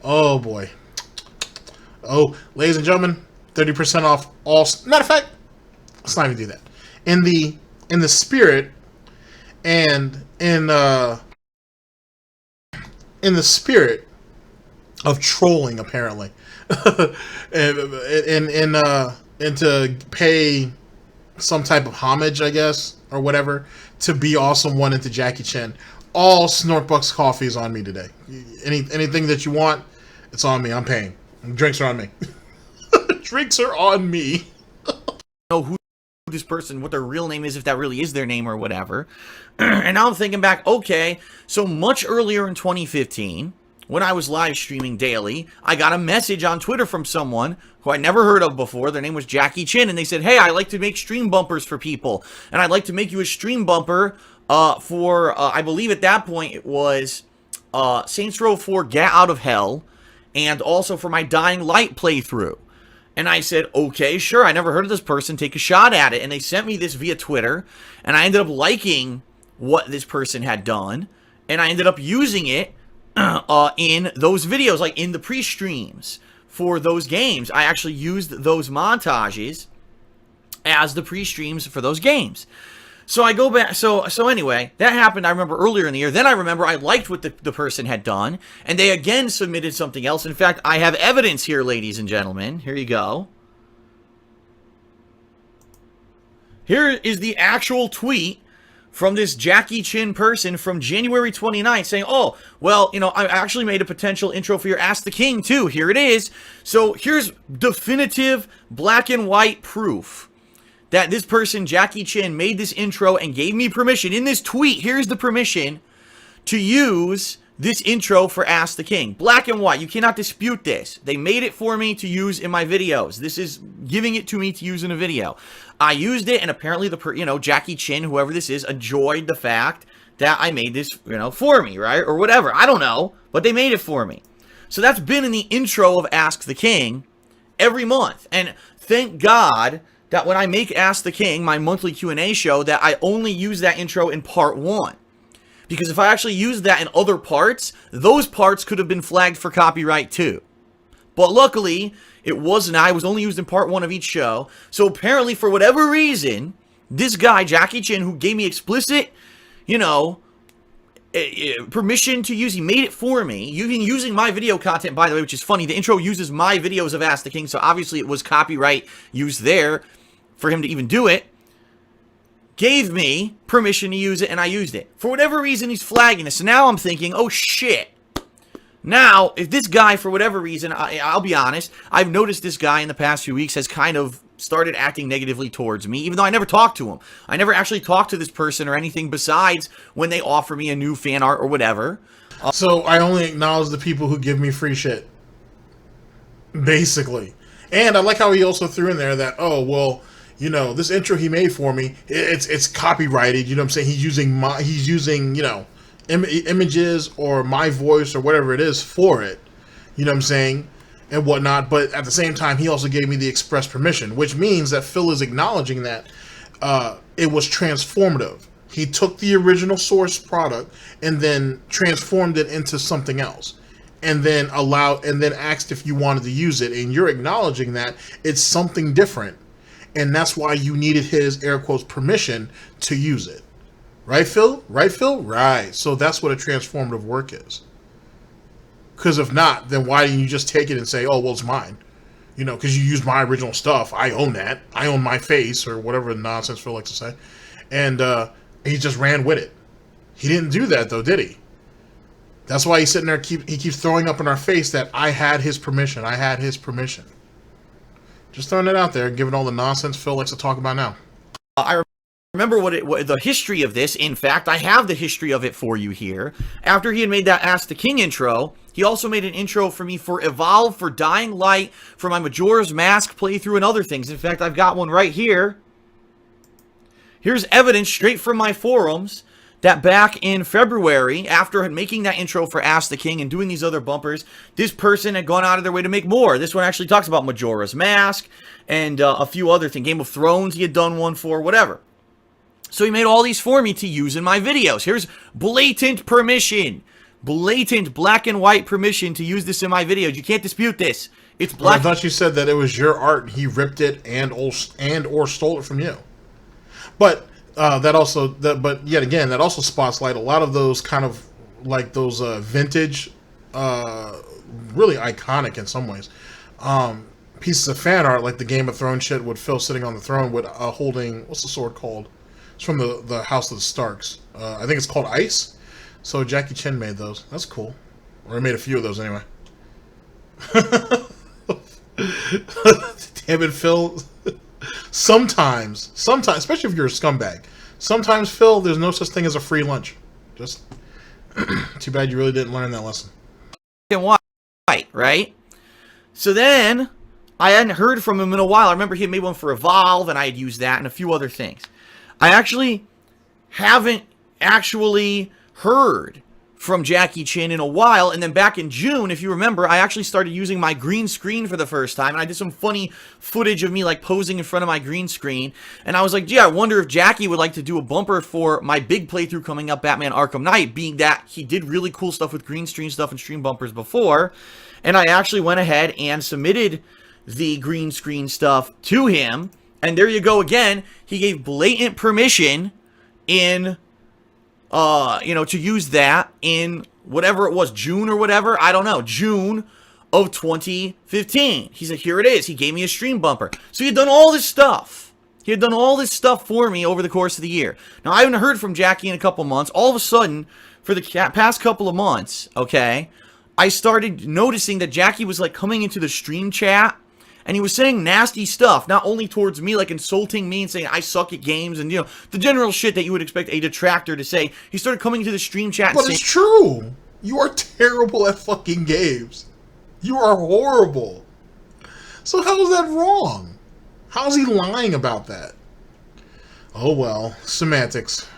Oh boy. Oh, ladies and gentlemen, 30% off all. Matter of fact, let's not even do that. In the spirit and in the spirit of trolling, apparently, and to pay some type of homage, I guess, or whatever, to Be Awesome One and to Jackie Chan. All Snortbucks Coffee is on me today. Anything that you want, it's on me. I'm paying. Drinks are on me. Drinks are on me. Know who this person, what their real name is, if that really is their name or whatever. And now I'm thinking back, okay, so much earlier in 2015, when I was live streaming daily, I got a message on Twitter from someone who I never heard of before. Their name was Jackie Chan, and they said, hey, I like to make stream bumpers for people, and I'd like to make you a stream bumper for, I believe at that point it was Saints Row 4 Get Out of Hell, and also for my Dying Light playthrough. And I said, okay, sure, I never heard of this person, take a shot at it. And they sent me this via Twitter, and I ended up liking what this person had done, and I ended up using it in those videos, like in the pre-streams for those games. I actually used those montages as the pre-streams for those games. So I go back, so anyway, that happened, I remember, earlier in the year. Then I remember I liked what the person had done, and they again submitted something else. In fact, I have evidence here, ladies and gentlemen. Here you go. Here is the actual tweet from this Jackie Chan person from January 29th saying, oh, well, I actually made a potential intro for your Ask the King, too. Here it is. So here's definitive black and white proof that this person, Jackie Chan, made this intro and gave me permission. In this tweet, here's the permission to use this intro for Ask the King. Black and white. You cannot dispute this. They made it for me to use in my videos. This is giving it to me to use in a video. I used it, and apparently Jackie Chan, whoever this is, enjoyed the fact that I made this, for me, right? Or whatever. I don't know, but they made it for me. So that's been in the intro of Ask the King every month. And thank God that when I make Ask the King, my monthly Q&A show, that I only use that intro in part 1. Because if I actually used that in other parts, those parts could have been flagged for copyright too. But luckily, it wasn't. I was only used in part 1 of each show. So apparently, for whatever reason, this guy, Jackie Chan, who gave me explicit, permission to use, he made it for me. Using my video content, by the way, which is funny. The intro uses my videos of Ask the King, so obviously it was copyright used there for him to even do it. Gave me permission to use it, and I used it. For whatever reason, he's flagging this. So now I'm thinking, oh shit. Now, if this guy, for whatever reason, I'll be honest, I've noticed this guy in the past few weeks has kind of started acting negatively towards me, even though I never talked to him. I never actually talked to this person or anything besides when they offer me a new fan art or whatever. So I only acknowledge the people who give me free shit. Basically. And I like how he also threw in there that, oh, well, this intro he made for me, it's copyrighted, what I'm saying? He's using, images or my voice or whatever it is for it, what I'm saying? And whatnot, but at the same time, he also gave me the express permission, which means that Phil is acknowledging that it was transformative. He took the original source product and then transformed it into something else, and then asked if you wanted to use it, and you're acknowledging that it's something different, and that's why you needed his, air quotes, permission to use it. Right, Phil? Right, Phil? Right. So that's what a transformative work is. Because if not, then why didn't you just take it and say, oh, well, it's mine? Because you used my original stuff. I own that. I own my face, or whatever nonsense Phil likes to say. And he just ran with it. He didn't do that, though, did he? That's why he's sitting there. He keeps throwing up in our face that I had his permission. I had his permission. Just throwing it out there, giving all the nonsense Phil likes to talk about now. I remember what the history of this. In fact, I have the history of it for you here. After he had made that Ask the King intro, he also made an intro for me for Evolve, for Dying Light, for my Majora's Mask playthrough, and other things. In fact, I've got one right here. Here's evidence straight from my forums that back in February, after making that intro for Ask the King and doing these other bumpers, this person had gone out of their way to make more. This one actually talks about Majora's Mask and a few other things. Game of Thrones he had done one for, whatever. So he made all these for me to use in my videos. Here's blatant permission. Blatant black and white permission to use this in my videos. You can't dispute this. It's black. Well, I thought you said that it was your art and he ripped it and or stole it from you. But but yet again, that also spots light a lot of those kind of like those vintage, really iconic in some ways, pieces of fan art, like the Game of Thrones shit with Phil sitting on the throne with holding, what's the sword called? It's from the House of the Starks. I think it's called Ice. So Jackie Chan made those. That's cool. Or he made a few of those anyway. Damn it, Phil. Sometimes, especially if you're a scumbag, sometimes, Phil, there's no such thing as a free lunch. Just too bad you really didn't learn that lesson. And white, right? So then, I hadn't heard from him in a while. I remember he had made one for Evolve, and I had used that and a few other things. I actually haven't heard from Jackie Chan in a while, and then back in June, if you remember, I actually started using my green screen for the first time, and I did some funny footage of me like posing in front of my green screen, and I was like, gee, I wonder if Jackie would like to do a bumper for my big playthrough coming up, Batman Arkham Knight, being that he did really cool stuff with green screen stuff and stream bumpers before, and I actually went ahead and submitted the green screen stuff to him, and there you go again, he gave blatant permission in to use that in whatever it was, June or whatever, I don't know, June of 2015. He said, here it is. He gave me a stream bumper. So he had done all this stuff. He had done all this stuff for me over the course of the year. Now, I haven't heard from Jackie in a couple months. All of a sudden, for the past couple of months, okay, I started noticing that Jackie was like coming into the stream chat, and he was saying nasty stuff, not only towards me, like insulting me and saying I suck at games and, the general shit that you would expect a detractor to say. He started coming into the stream chat and saying... But it's true! You are terrible at fucking games. You are horrible. So how is that wrong? How is he lying about that? Oh well, semantics.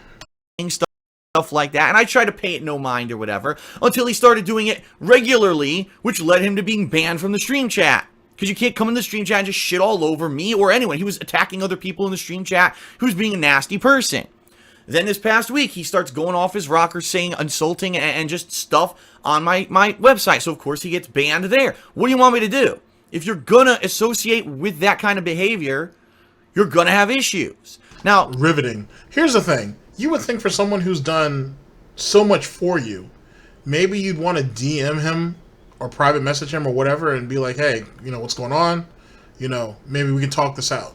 Stuff like that, and I tried to pay it no mind or whatever, until he started doing it regularly, which led him to being banned from the stream chat. Because you can't come in the stream chat and just shit all over me or anyone. He was attacking other people in the stream chat who's being a nasty person. Then this past week, he starts going off his rocker, saying insulting and just stuff on my website. So, of course, he gets banned there. What do you want me to do? If you're going to associate with that kind of behavior, you're going to have issues. Now, riveting. Here's the thing. You would think for someone who's done so much for you, maybe you'd want to DM him or private message him or whatever and be like, hey, what's going on? Maybe we can talk this out.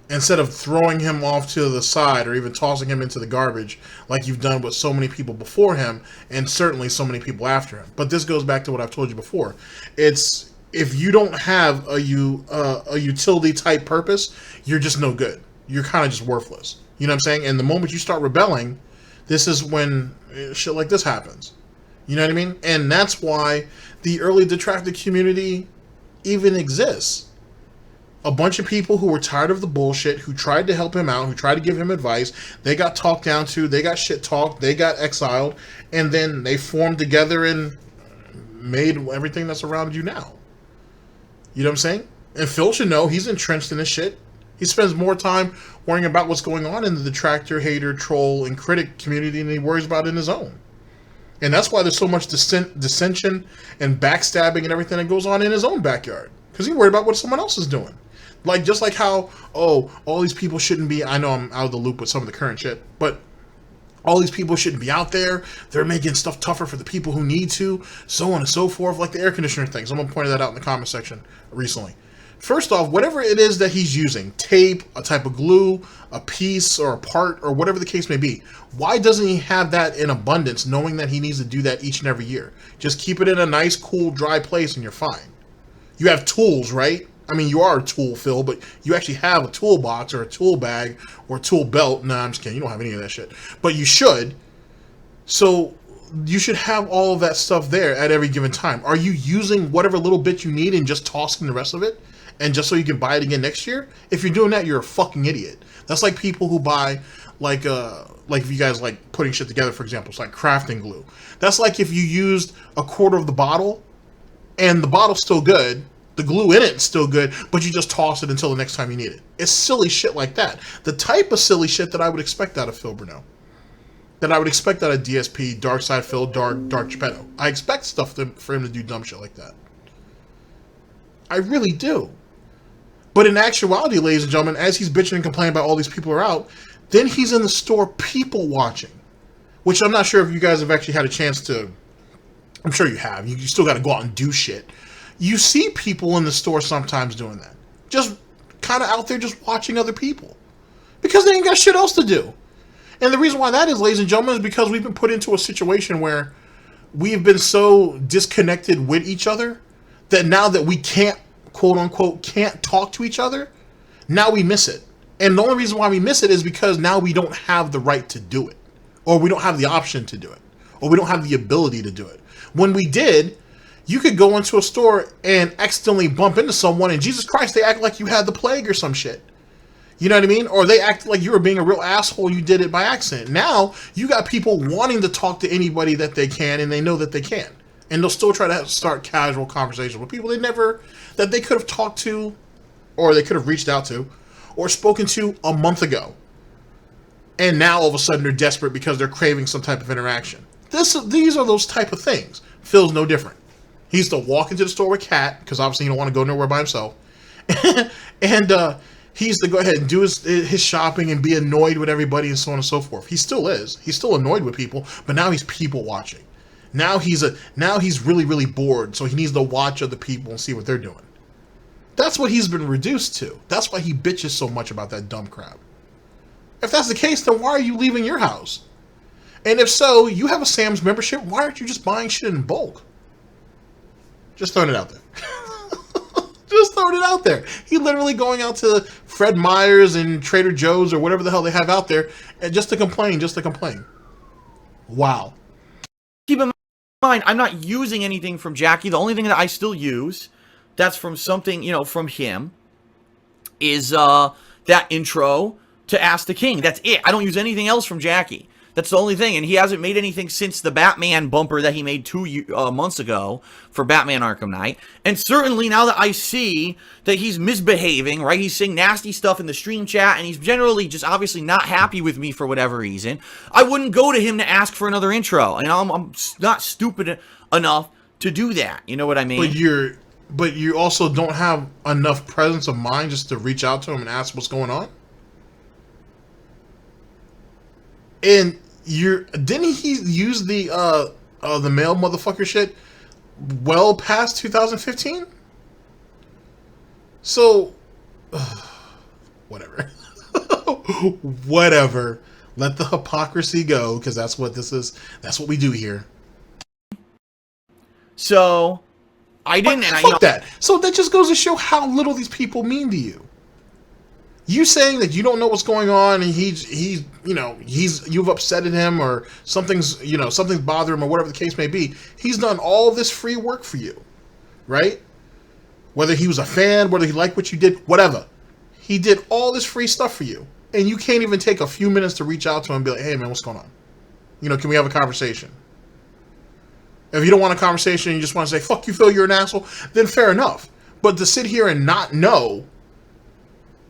Instead of throwing him off to the side or even tossing him into the garbage like you've done with so many people before him and certainly so many people after him. But this goes back to what I've told you before. It's if you don't have a utility type purpose, you're just no good. You're kind of just worthless. You know what I'm saying? And the moment you start rebelling, this is when shit like this happens. You know what I mean? And that's why the early detractor community even exists. A bunch of people who were tired of the bullshit, who tried to help him out, who tried to give him advice, they got talked down to, they got shit talked, they got exiled, and then they formed together and made everything that's around you now. You know what I'm saying? And Phil should know he's entrenched in this shit. He spends more time worrying about what's going on in the detractor, hater, troll, and critic community than he worries about in his own. And that's why there's so much dissension and backstabbing and everything that goes on in his own backyard. Because he's worried about what someone else is doing. Just like how, all these people shouldn't be, I know I'm out of the loop with some of the current shit, but all these people shouldn't be out there. They're making stuff tougher for the people who need to, so on and so forth, like the air conditioner thing. Someone pointed that out in the comment section recently. First off, whatever it is that he's using, tape, a type of glue, a piece or a part, or whatever the case may be, why doesn't he have that in abundance, knowing that he needs to do that each and every year? Just keep it in a nice, cool, dry place and you're fine. You have tools, right? I mean, you are a tool, Phil, but you actually have a toolbox or a tool bag or a tool belt. Nah, I'm just kidding. You don't have any of that shit. But you should. So you should have all of that stuff there at every given time. Are you using whatever little bit you need and just tossing the rest of it? And just so you can buy it again next year? If you're doing that, you're a fucking idiot. That's like people who buy, like if you guys like putting shit together, for example, it's like crafting glue. That's like if you used a quarter of the bottle and the bottle's still good, the glue in it's still good, but you just toss it until the next time you need it. It's silly shit like that. The type of silly shit that I would expect out of Phil Bruno. That I would expect out of DSP, Darksydephil, Dark Geppetto. I expect stuff for him to do dumb shit like that. I really do. But in actuality, ladies and gentlemen, as he's bitching and complaining about all these people are out, then he's in the store people watching. Which I'm not sure if you guys have actually had a chance to... I'm sure you have. You still got to go out and do shit. You see people in the store sometimes doing that. Just kind of out there just watching other people. Because they ain't got shit else to do. And the reason why that is, ladies and gentlemen, is because we've been put into a situation where we've been so disconnected with each other that now that we can't, quote unquote, can't talk to each other, now we miss it. And the only reason why we miss it is because now we don't have the right to do it. Or we don't have the option to do it. Or we don't have the ability to do it. When we did, you could go into a store and accidentally bump into someone and Jesus Christ, they act like you had the plague or some shit. You know what I mean? Or they act like you were being a real asshole, you did it by accident. Now, you got people wanting to talk to anybody that they can and they know that they can. And they'll still try to start casual conversations with people that they could have talked to, or they could have reached out to, or spoken to a month ago. And now all of a sudden they're desperate because they're craving some type of interaction. These are those type of things. Phil's no different. He used to walk into the store with Kat, because obviously he don't want to go nowhere by himself. And he used to go ahead and do his shopping and be annoyed with everybody and so on and so forth. He still is. He's still annoyed with people, but now he's people watching. Now he's really, really bored, so he needs to watch other people and see what they're doing. That's what he's been reduced to. That's why he bitches so much about that dumb crap. If that's the case, then why are you leaving your house? And if so, you have a Sam's membership, why aren't you just buying shit in bulk? Just throwing it out there. Just throwing it out there. He literally going out to Fred Meyer's and Trader Joe's or whatever the hell they have out there and just to complain. Wow. Keep in mind, I'm not using anything from Jackie. The only thing that I still use that's from something, from him is that intro to Ask the King. That's it. I don't use anything else from Jackie. That's the only thing. And he hasn't made anything since the Batman bumper that he made 2 months ago for Batman Arkham Knight. And certainly now that I see that he's misbehaving, right? He's saying nasty stuff in the stream chat, and he's generally just obviously not happy with me for whatever reason. I wouldn't go to him to ask for another intro. And I'm not stupid enough to do that. You know what I mean? But you also don't have enough presence of mind just to reach out to him and ask what's going on? And didn't he use the male motherfucker shit well past 2015? So whatever. Whatever. Let the hypocrisy go, because that's what this is. That's what we do here. So I didn't. But fuck that. So that just goes to show how little these people mean to you. You saying that you don't know what's going on and you've upsetted him or something's bothering him or whatever the case may be. He's done all this free work for you, right? Whether he was a fan, whether he liked what you did, whatever. He did all this free stuff for you. And you can't even take a few minutes to reach out to him and be like, hey man, what's going on? Can we have a conversation? If you don't want a conversation and you just want to say, fuck you, Phil, you're an asshole, then fair enough. But to sit here and not know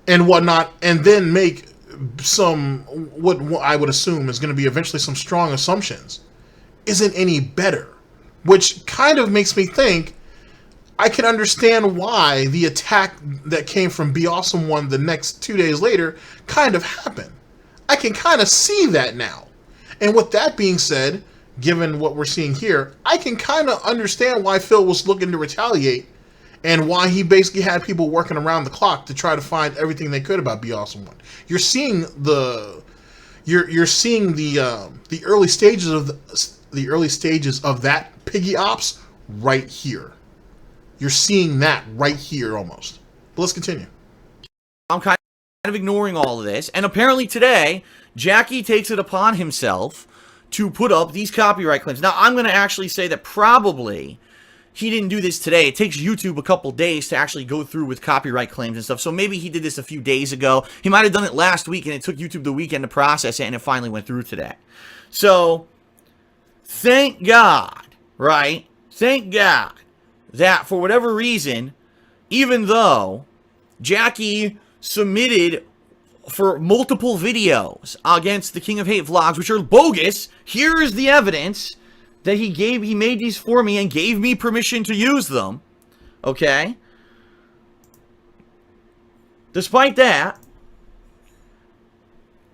and whatnot, and then make what I would assume is going to be eventually some strong assumptions, isn't any better. Which kind of makes me think I can understand why the attack that came from Be Awesome One the next 2 days later kind of happened. I can kind of see that now. And with that being said, given what we're seeing here, I can kind of understand why Phil was looking to retaliate and why he basically had people working around the clock to try to find everything they could about Be Awesome 1. You're seeing the early stages of that Piggy Ops right here. You're seeing that right here almost. But let's continue. I'm kind of ignoring all of this, and apparently today, Jackie takes it upon himself to put up these copyright claims. Now, I'm going to actually say that probably he didn't do this today. It takes YouTube a couple days to actually go through with copyright claims and stuff. So maybe he did this a few days ago. He might have done it last week, and it took YouTube the weekend to process it, and it finally went through today. So, thank God, right? Thank God that for whatever reason, even though Jackie submitted for multiple videos against the King of Hate vlogs, which are bogus, here is the evidence that he made these for me and gave me permission to use them, okay? Despite that,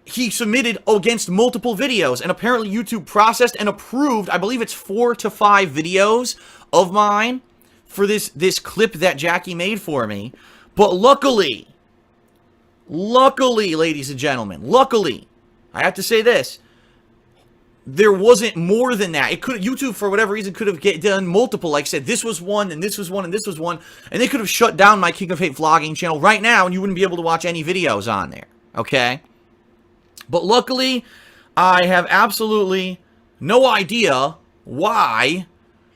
he submitted against multiple videos, and apparently YouTube processed and approved, I believe it's 4 to 5 videos of mine for this clip that Jackie made for me. But luckily, ladies and gentlemen, luckily, I have to say this, there wasn't more than that. It could, YouTube for whatever reason could have done multiple. Like I said, this was one, and this was one, and this was one, and they could have shut down my King of Hate vlogging channel right now, and you wouldn't be able to watch any videos on there. Okay? But luckily, I have absolutely no idea why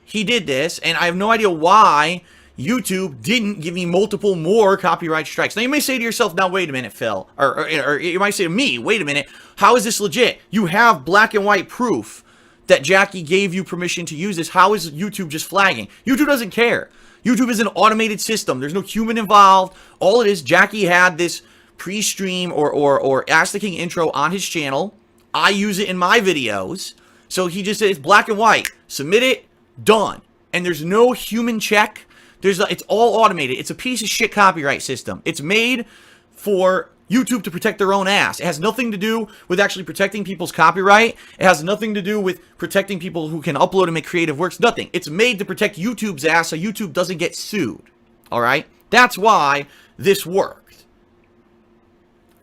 he did this, and I have no idea why YouTube didn't give me multiple more copyright strikes. Now, you may say to yourself, now, wait a minute, Phil. Or you might say to me, wait a minute, how is this legit? You have black and white proof that Jackie gave you permission to use this. How is YouTube just flagging? YouTube doesn't care. YouTube is an automated system. There's no human involved. All it is, Jackie had this pre-stream or Ask the King intro on his channel. I use it in my videos. So he just says black and white. Submit it, done. And there's no human check. It's all automated. It's a piece of shit copyright system. It's made for YouTube to protect their own ass. It has nothing to do with actually protecting people's copyright. It has nothing to do with protecting people who can upload and make creative works. Nothing. It's made to protect YouTube's ass so YouTube doesn't get sued. Alright? That's why this worked.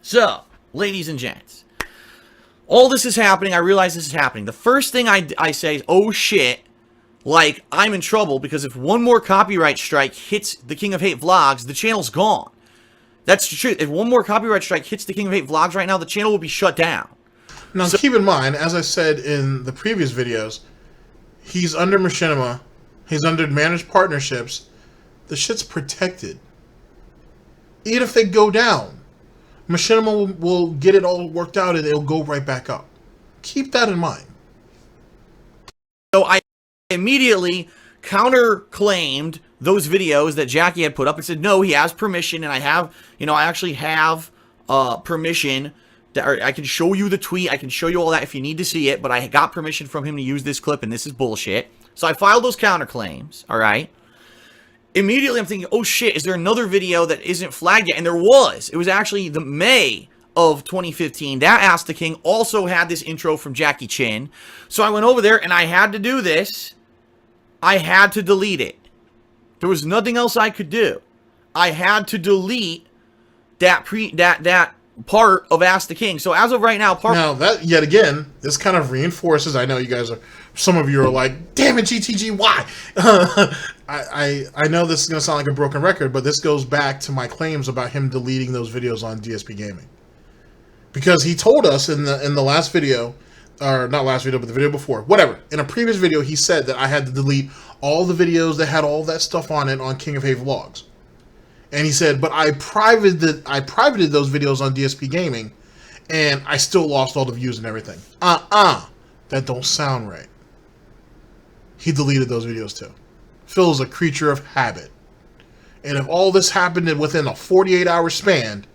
So, ladies and gents, all this is happening. I realize this is happening. The first thing I say is, oh shit, like, I'm in trouble because if one more copyright strike hits the King of Hate vlogs, the channel's gone. That's the truth. If one more copyright strike hits the King of Hate vlogs right now, the channel will be shut down. Now, keep in mind, as I said in the previous videos, he's under machinima. He's under managed partnerships. The shit's protected. Even if they go down, machinima will get it all worked out and it'll go right back up. Keep that in mind. So I immediately counterclaimed those videos that Jackie had put up and said, no, he has permission, and I have, I actually have permission. I can show you the tweet. I can show you all that if you need to see it, but I got permission from him to use this clip, and this is bullshit. So I filed those counterclaims, all right? Immediately, I'm thinking, oh shit, is there another video that isn't flagged yet? And there was. It was actually the May of 2015. That Ask the King also had this intro from Jackie Chin. So I went over there, and I had to do this. I had to delete it. There was nothing else I could do. I had to delete that part of Ask the King. So as of right now, now that yet again, this kind of reinforces. I know you guys are. Some of you are like, "Damn it, GTG, why?" I know this is going to sound like a broken record, but this goes back to my claims about him deleting those videos on DSPGaming, because he told us in the last video. Or not last video, but the video before. Whatever. In a previous video, he said that I had to delete all the videos that had all that stuff on it on King of Hate Vlogs. And he said, but I privated those videos on DSPGaming, and I still lost all the views and everything. That don't sound right. He deleted those videos too. Phil's a creature of habit. And if all this happened within a 48-hour span,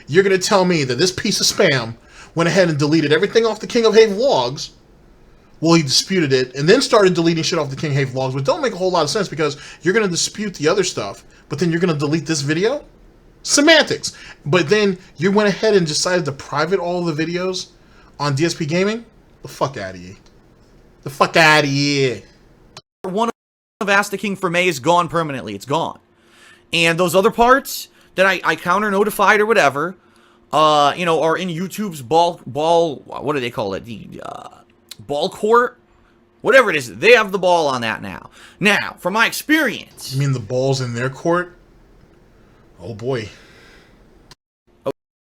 you're going to tell me that this piece of spam went ahead and deleted everything off the King of Hate vlogs. Well, he disputed it and then started deleting shit off the King of Hate vlogs, which don't make a whole lot of sense because you're going to dispute the other stuff, but then you're going to delete this video? Semantics. But then you went ahead and decided to private all the videos on DSPGaming? The fuck out of here. The fuck out of here. One of Ask the King for May is gone permanently. It's gone. And those other parts that I counter notified or whatever, you know, are in YouTube's ball, what do they call it? The ball court? Whatever it is, they have the ball on that now. Now, from my experience... You mean the ball's in their court? Oh boy.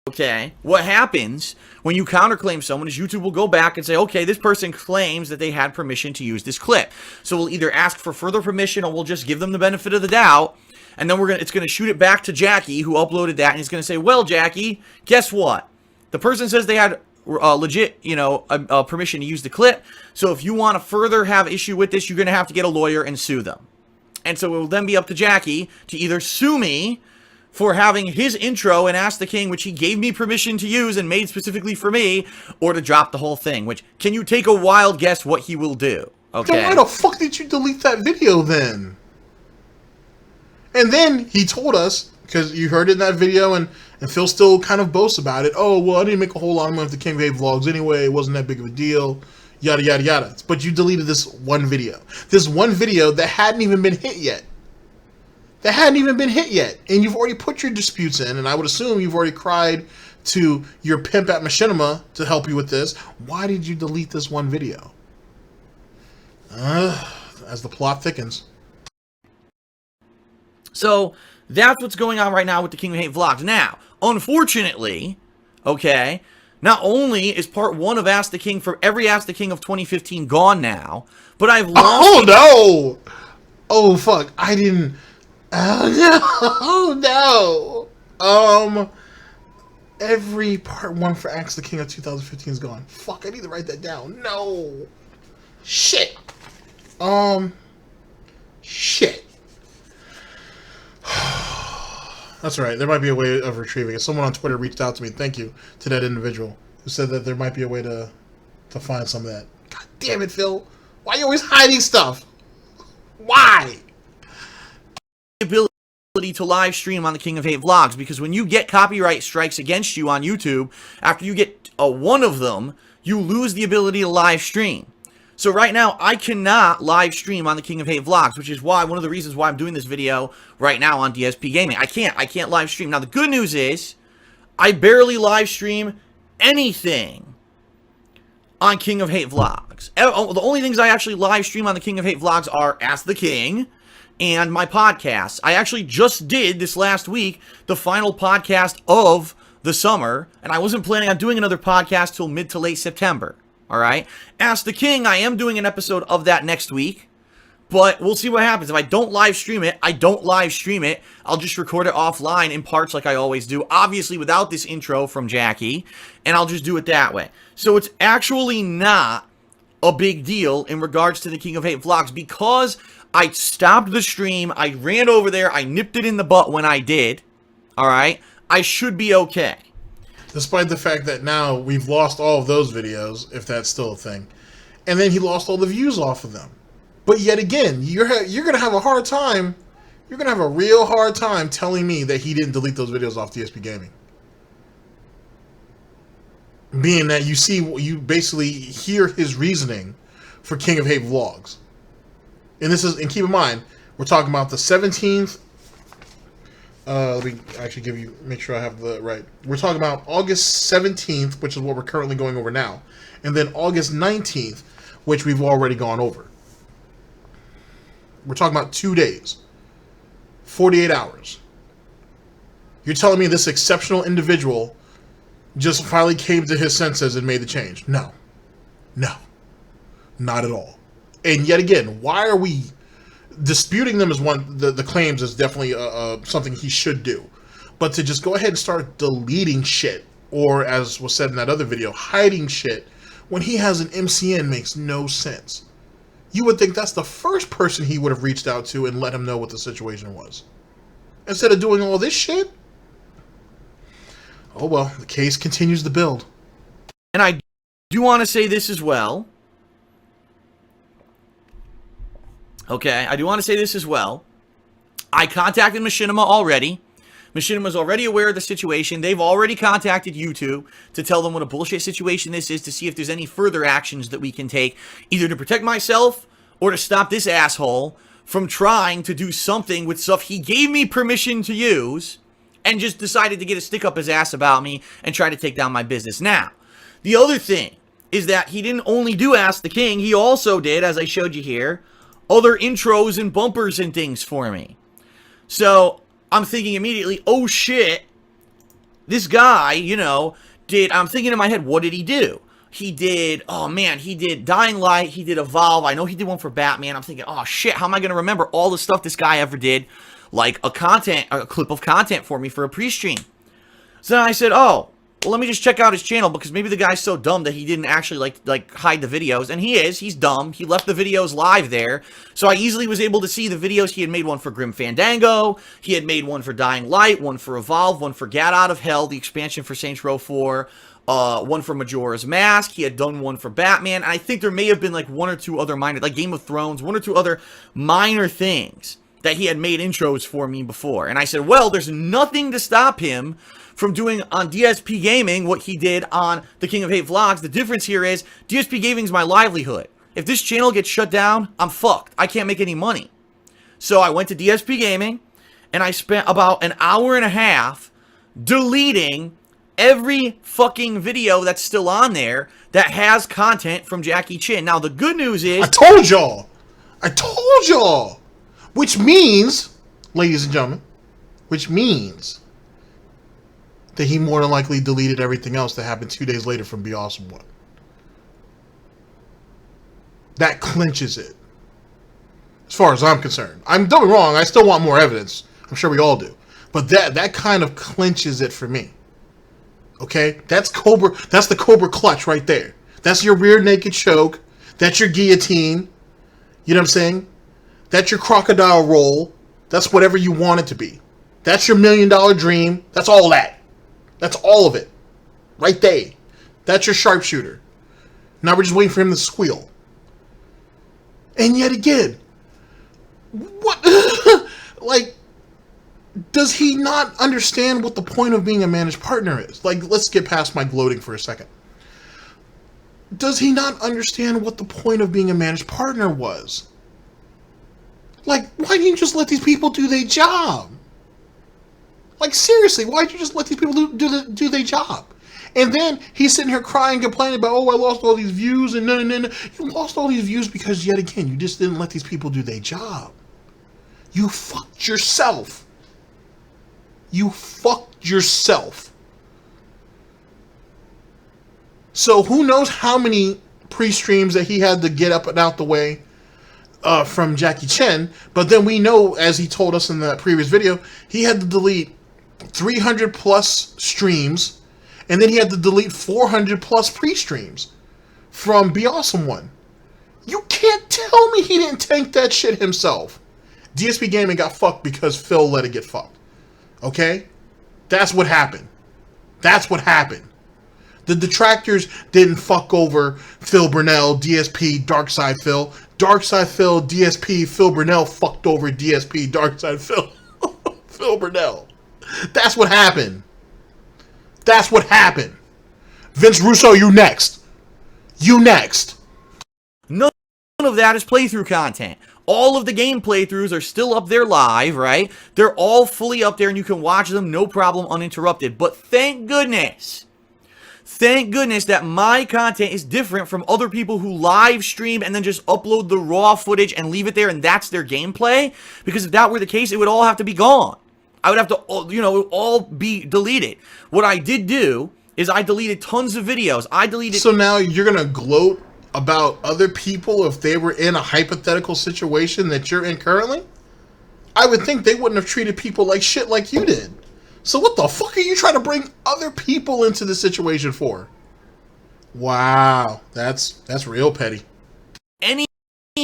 Okay, what happens when you counterclaim someone is YouTube will go back and say, okay, this person claims that they had permission to use this clip. So we'll either ask for further permission or we'll just give them the benefit of the doubt. And then it's going to shoot it back to Jackie, who uploaded that, and he's going to say, well, Jackie, guess what? The person says they had legit, you know, permission to use the clip. So if you want to further have issue with this, you're going to have to get a lawyer and sue them. And so it will then be up to Jackie to either sue me for having his intro and Ask the King, which he gave me permission to use and made specifically for me, or to drop the whole thing, which, can you take a wild guess what he will do? Okay. Then why the fuck did you delete that video then? And then he told us, because you heard it in that video, and Phil still kind of boasts about it. Oh, well, I didn't make a whole lot of money with the King of Hate vlogs anyway. It wasn't that big of a deal. Yada, yada, yada. But you deleted this one video. This one video that hadn't even been hit yet. And you've already put your disputes in, and I would assume you've already cried to your pimp at Machinima to help you with this. Why did you delete this one video? As the plot thickens. So, that's what's going on right now with the King of Hate vlogs. Now, unfortunately, okay, not only is part 1 of Ask the King for every Ask the King of 2015 gone now, but I've lost... Oh, no! Oh, fuck. I didn't... Oh, no! Every part 1 for Ask the King of 2015 is gone. Fuck, I need to write that down. No! Shit! Shit. That's right. There might be a way of retrieving it. Someone on Twitter reached out to me. Thank you to that individual who said that there might be a way to find some of that. God damn it, Phil. Why are you always hiding stuff? Why? Ability to live stream on the King of Hate vlogs, because when you get copyright strikes against you on YouTube, after you get one of them, you lose the ability to live stream. So right now, I cannot live stream on the King of Hate vlogs, which is why, one of the reasons why I'm doing this video right now on DSPGaming. I can't live stream. Now, the good news is, I barely live stream anything on King of Hate vlogs. The only things I actually live stream on the King of Hate vlogs are Ask the King and my podcasts. I actually just did, this last week, the final podcast of the summer, and I wasn't planning on doing another podcast till mid to late September. Alright? Ask the King, I am doing an episode of that next week. But we'll see what happens. If I don't live stream it, I don't live stream it. I'll just record it offline in parts like I always do. Obviously without this intro from Jackie. And I'll just do it that way. So it's actually not a big deal in regards to the King of Hate vlogs. Because I stopped the stream. I ran over there. I nipped it in the butt when I did. Alright? I should be okay. Despite the fact that now we've lost all of those videos, if that's still a thing. And then he lost all the views off of them. But yet again, you're going to have a hard time, you're going to have a real hard time telling me that he didn't delete those videos off DSPGaming. Being that you basically hear his reasoning for King of Hate vlogs. And keep in mind, we're talking about the 17th. Let me actually make sure I have the right. We're talking about August 17th, which is what we're currently going over now. And then August 19th, which we've already gone over. We're talking about 2 days. 48 hours. You're telling me this exceptional individual just finally came to his senses and made the change? No. No. Not at all. And yet again, why are we... Disputing them is one. The claims is definitely something he should do, but to just go ahead and start deleting shit, or as was said in that other video, hiding shit when he has an MCN makes no sense. You would think that's the first person he would have reached out to and let him know what the situation was, instead of doing all this shit. Oh well, the case continues to build. And I do want to say this as well. Okay, I do want to say this as well. I contacted Machinima already. Machinima's already aware of the situation. They've already contacted YouTube to tell them what a bullshit situation this is, to see if there's any further actions that we can take, either to protect myself or to stop this asshole from trying to do something with stuff he gave me permission to use and just decided to get a stick up his ass about me and try to take down my business. Now, the other thing is that he didn't only do Ask the King, he also did, as I showed you here, other intros and bumpers and things for me. So, I'm thinking immediately, oh shit, this guy, you know, I'm thinking in my head, what did he do? He did, oh man, he did Dying Light, he did Evolve, I know he did one for Batman. I'm thinking, oh shit, how am I going to remember all the stuff this guy ever did, like a clip of content for me for a pre-stream? So then I said, oh, well, let me just check out his channel, because maybe the guy's so dumb that he didn't actually like hide the videos, and he's dumb. He left the videos live there, so I easily was able to see the videos. He had made one for Grim Fandango, he had made one for Dying Light, one for Evolve, one for Gat Out of Hell, the expansion for Saints Row 4, one for Majora's Mask, he had done one for Batman, and I think there may have been like one or two other minor, like Game of Thrones, one or two other minor things that he had made intros for me before. And I said, well, there's nothing to stop him from doing on DSP Gaming what he did on the King of Hate Vlogs. The difference here is DSP Gaming is my livelihood. If this channel gets shut down, I'm fucked. I can't make any money. So I went to DSP Gaming, and I spent about an hour and a half deleting every fucking video that's still on there that has content from Jackie Chan. Now, the good news is... I told y'all! Which means, ladies and gentlemen, which means that he more than likely deleted everything else that happened 2 days later from Be Awesome 1. That clinches it. As far as I'm concerned. Don't get me wrong, I still want more evidence. I'm sure we all do. But that kind of clinches it for me. Okay? That's the Cobra clutch right there. That's your rear naked choke. That's your guillotine. You know what I'm saying? That's your crocodile roll. That's whatever you want it to be. That's your $1 million dream. That's all that. That's all of it. Right there. That's your sharpshooter. Now we're just waiting for him to squeal. And yet again, what? Like, does he not understand what the point of being a managed partner is? Like, let's get past my gloating for a second. Does he not understand what the point of being a managed partner was? Like, why didn't you just let these people do their job? Like, seriously, why did you just let these people do their job? And then he's sitting here crying, complaining about, oh, I lost all these views, and no. You lost all these views because, yet again, you just didn't let these people do their job. You fucked yourself. You fucked yourself. So who knows how many pre-streams that he had to get up and out the way from Jackie Chan, but then we know, as he told us in that previous video, he had to delete 300 plus streams, and then he had to delete 400 plus pre-streams from Be Awesome 1. You can't tell me he didn't tank that shit himself. DSP Gaming got fucked because Phil let it get fucked. Okay? That's what happened. That's what happened. The detractors didn't fuck over Phil Burnell, DSP, Darksydephil. Darksydephil, DSP, Phil Burnell fucked over DSP, Darksydephil, Phil Burnell. That's what happened. That's what happened. Vince Russo, you next. You next. None of that is playthrough content. All of the game playthroughs are still up there live, right? They're all fully up there and you can watch them no problem uninterrupted. But thank goodness that my content is different from other people who live stream and then just upload the raw footage and leave it there and that's their gameplay. Because if that were the case, it would all have to be gone. I would have to, you know, it would all be deleted. What I did do is I deleted tons of videos. So now you're going to gloat about other people if they were in a hypothetical situation that you're in currently? I would think they wouldn't have treated people like shit like you did. So what the fuck are you trying to bring other people into the situation for? Wow, that's real petty. Any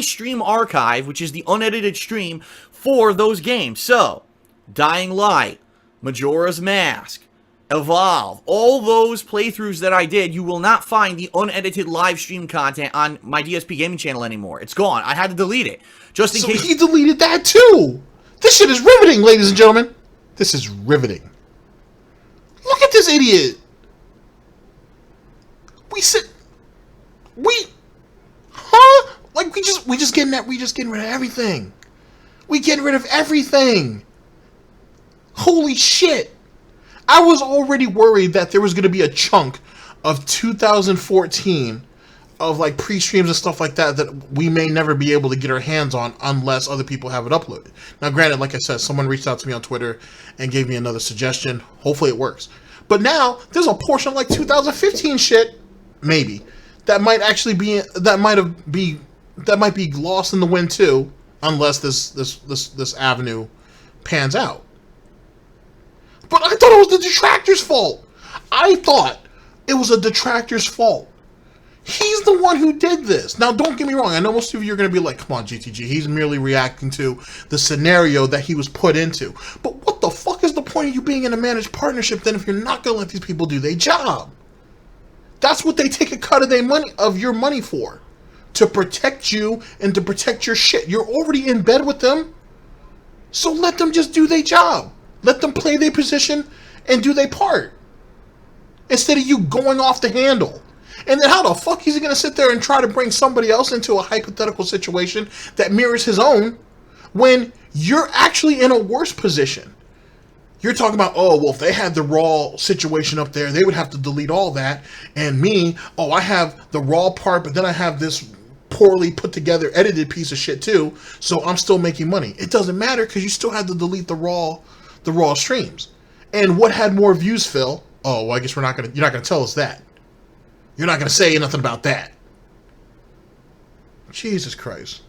stream archive, which is the unedited stream for those games. So, Dying Light, Majora's Mask, Evolve, all those playthroughs that I did, you will not find the unedited live stream content on my DSP Gaming channel anymore. It's gone. I had to delete it. Just in case. He deleted that too! This shit is riveting, ladies and gentlemen. This is riveting. Look at this idiot. Like we just getting rid of everything. We getting rid of everything. Holy shit. I was already worried that there was going to be a chunk of 2014 of like pre-streams and stuff like that that we may never be able to get our hands on unless other people have it uploaded. Now, granted, like I said, someone reached out to me on Twitter and gave me another suggestion. Hopefully it works. But now there's a portion of like 2015 shit, maybe, that might actually be that might be lost in the wind too, unless this avenue pans out. But I thought it was the detractor's fault. I thought it was a detractor's fault. He's the one who did this. Now, don't get me wrong. I know most of you are going to be like, come on, GTG. He's merely reacting to the scenario that he was put into. But what the fuck is the point of you being in a managed partnership then if you're not going to let these people do their job? That's what they take a cut of your money for. To protect you and to protect your shit. You're already in bed with them. So let them just do their job. Let them play their position and do their part. Instead of you going off the handle. And then how the fuck is he going to sit there and try to bring somebody else into a hypothetical situation that mirrors his own when you're actually in a worse position? You're talking about, oh, well, if they had the Raw situation up there, they would have to delete all that. And me, oh, I have the Raw part, but then I have this poorly put together edited piece of shit too, so I'm still making money. It doesn't matter because you still had to delete the Raw streams. And what had more views, Phil? Oh, well, I guess you're not gonna tell us that. You're not going to say nothing about that. Jesus Christ.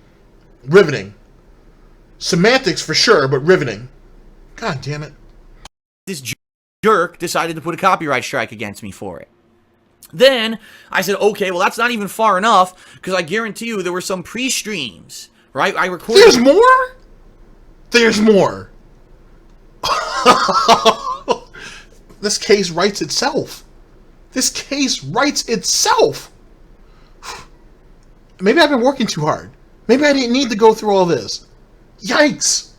Riveting. Semantics for sure, but riveting. God damn it. This jerk decided to put a copyright strike against me for it. Then I said, okay, well, that's not even far enough, because I guarantee you there were some pre-streams, right? I recorded. There's more? There's more. This case writes itself. This case writes itself. Maybe I've been working too hard. Maybe I didn't need to go through all this. Yikes.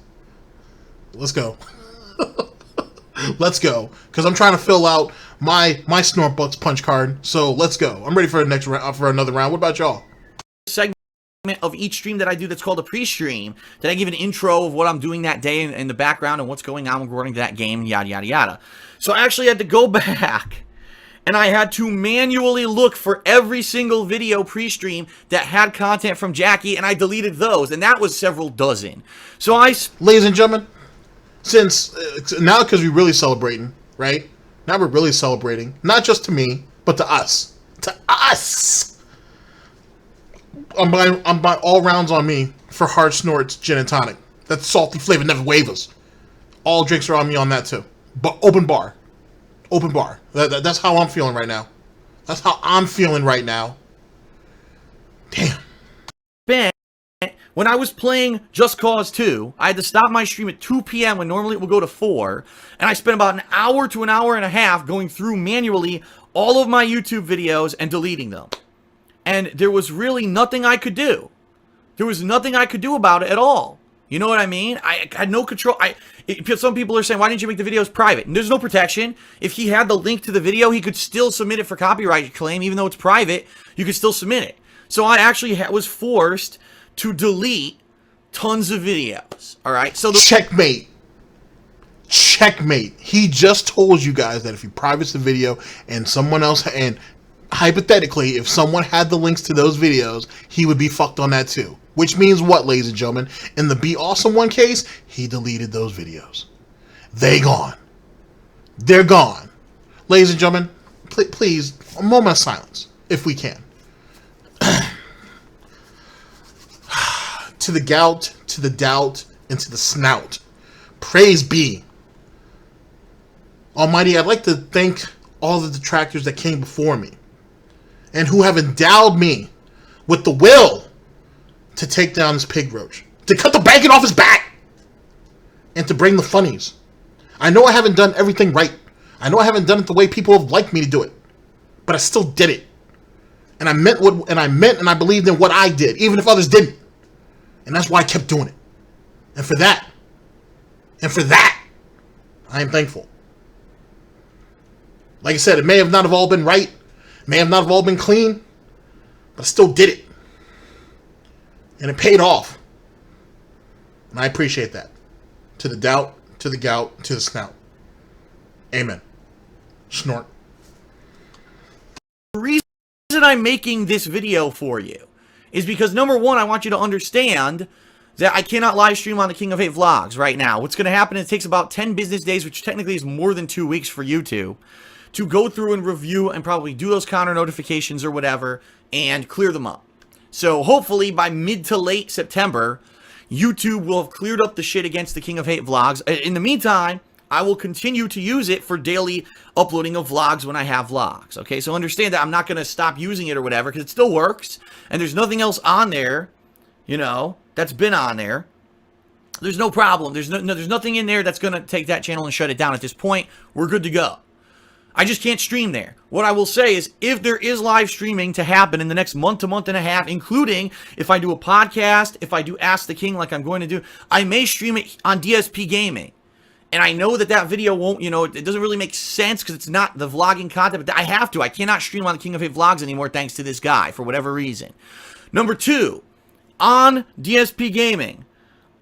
Let's go. Let's go. Because I'm trying to fill out my Snortbucks punch card. So let's go. I'm ready for the next round, for another round. What about y'all? Segment of each stream that I do that's called a pre-stream. That I give an intro of what I'm doing that day in the background and what's going on according to that game, yada, yada, yada. So I actually had to go back. And I had to manually look for every single video pre-stream that had content from Jackie, and I deleted those, and that was several dozen. So ladies and gentlemen, since now because we're really celebrating, right? Now we're really celebrating, not just to me, but to us. To us! I'm buying all rounds on me for Hard Snort's Gin and Tonic. That salty flavor never wavers. All drinks are on me on that too. But open bar. Open bar. That's how I'm feeling right now. That's how I'm feeling right now. Damn. When I was playing Just Cause 2, I had to stop my stream at 2 p.m. when normally it would go to 4. And I spent about an hour to an hour and a half going through manually all of my YouTube videos and deleting them. And there was really nothing I could do. There was nothing I could do about it at all. You know what I mean? I had no control. Some people are saying, why didn't you make the videos private? And there's no protection. If he had the link to the video, he could still submit it for copyright claim. Even though it's private, you could still submit it. So I actually was forced to delete tons of videos. All right? So checkmate. Checkmate. He just told you guys that if he privates the video and someone else, and hypothetically, if someone had the links to those videos, he would be fucked on that too. Which means what, ladies and gentlemen? In the Be Awesome one case, he deleted those videos. They gone. They're gone. Ladies and gentlemen, please, a moment of silence, if we can. To the gout, to the doubt, and to the snout. Praise be. Almighty, I'd like to thank all the detractors that came before me and who have endowed me with the will to take down this pig roach, to cut the bacon off his back, and to bring the funnies. I know I haven't done everything right. I know I haven't done it the way people have liked me to do it, but I still did it. And I meant and I believed in what I did, even if others didn't. And that's why I kept doing it. And for that, I am thankful. Like I said, it may have not have all been right, may have not have all been clean, but I still did it. And it paid off. And I appreciate that. To the doubt, to the gout, to the snout. Amen. Snort. The reason I'm making this video for you is because, number one, I want you to understand that I cannot live stream on the King of Hate vlogs right now. What's going to happen is it takes about 10 business days, which technically is more than 2 weeks for YouTube, to go through and review and probably do those counter notifications or whatever and clear them up. So hopefully by mid to late September, YouTube will have cleared up the shit against the King of Hate vlogs. In the meantime, I will continue to use it for daily uploading of vlogs when I have vlogs. Okay, so understand that I'm not going to stop using it or whatever, because it still works, and there's nothing else on there, you know, that's been on there. There's no problem. There's nothing in there that's going to take that channel and shut it down at this point. We're good to go. I just can't stream there. What I will say is, if there is live streaming to happen in the next month to month and a half, including if I do a podcast, if I do Ask the King like I'm going to do, I may stream it on DSPGaming. And I know that that video won't, you know, it doesn't really make sense because it's not the vlogging content, but I have to. I cannot stream on the King of Hate vlogs anymore thanks to this guy for whatever reason. Number two, on DSPGaming,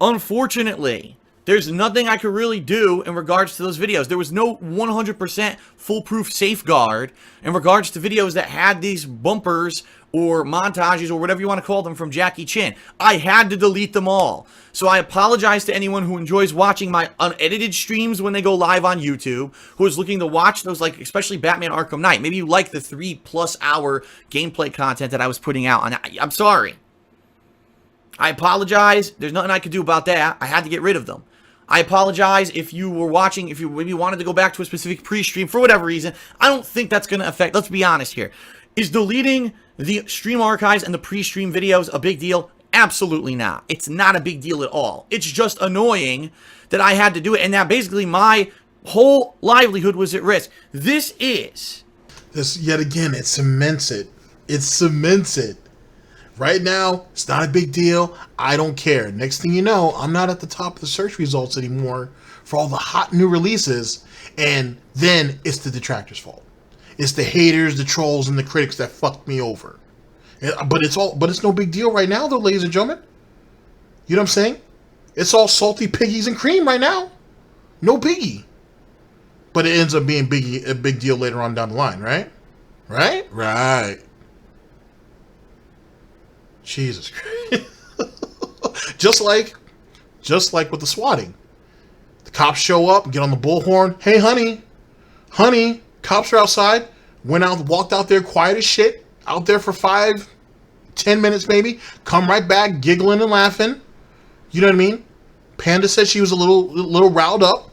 unfortunately, there's nothing I could really do in regards to those videos. There was no 100% foolproof safeguard in regards to videos that had these bumpers or montages or whatever you want to call them from Jackie Chan. I had to delete them all. So I apologize to anyone who enjoys watching my unedited streams when they go live on YouTube, who is looking to watch those, like especially Batman Arkham Knight. Maybe you like the 3+ hour gameplay content that I was putting out. And I'm sorry. I apologize. There's nothing I could do about that. I had to get rid of them. I apologize if you were watching, if you maybe wanted to go back to a specific pre-stream for whatever reason. I don't think that's going to affect, let's be honest here. Is deleting the stream archives and the pre-stream videos a big deal? Absolutely not. It's not a big deal at all. It's just annoying that I had to do it, and that basically my whole livelihood was at risk. This, yet again, it cements it. It cements it. Right now, it's not a big deal. I don't care. Next thing you know, I'm not at the top of the search results anymore for all the hot new releases, and then it's the detractors' fault. It's the haters, the trolls, and the critics that fucked me over. But it's no big deal right now, though, ladies and gentlemen. You know what I'm saying? It's all salty piggies and cream right now. No biggie. But it ends up being a big deal later on down the line, right? Right? Right. Jesus Christ. just like with the swatting. The cops show up, get on the bullhorn. Hey, honey, cops are outside. Walked out there quiet as shit. Out there for 5-10 minutes maybe. Come right back, giggling and laughing. You know what I mean? Panda said she was a little riled up.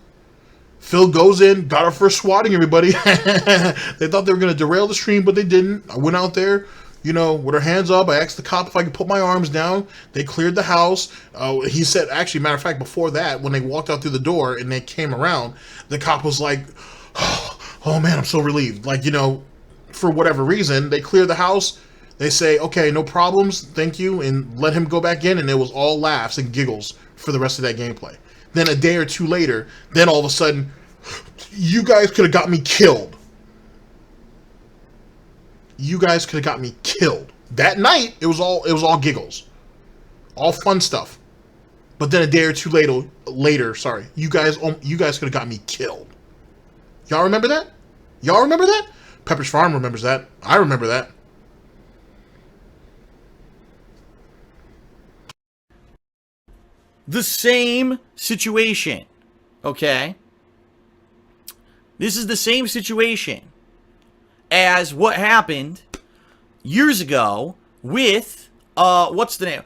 Phil goes in, got her first swatting, everybody. They thought they were going to derail the stream, but they didn't. I went out there, you know, with her hands up. I asked the cop if I could put my arms down. They cleared the house. He said, actually, matter of fact, before that, when they walked out through the door and they came around, the cop was like, oh man, I'm so relieved. Like, you know, for whatever reason, they clear the house. They say, okay, no problems, thank you, and let him go back in, and it was all laughs and giggles for the rest of that gameplay. Then a day or two later, then all of a sudden, you guys could have got me killed. You guys could have got me killed. That night, it was all giggles. All fun stuff. But then a day or two later, sorry, you guys could have got me killed. Y'all remember that? Y'all remember that? Pepper's Farm remembers that. I remember that. the same situation, okay? This is the same situation as what happened years ago with, what's the name?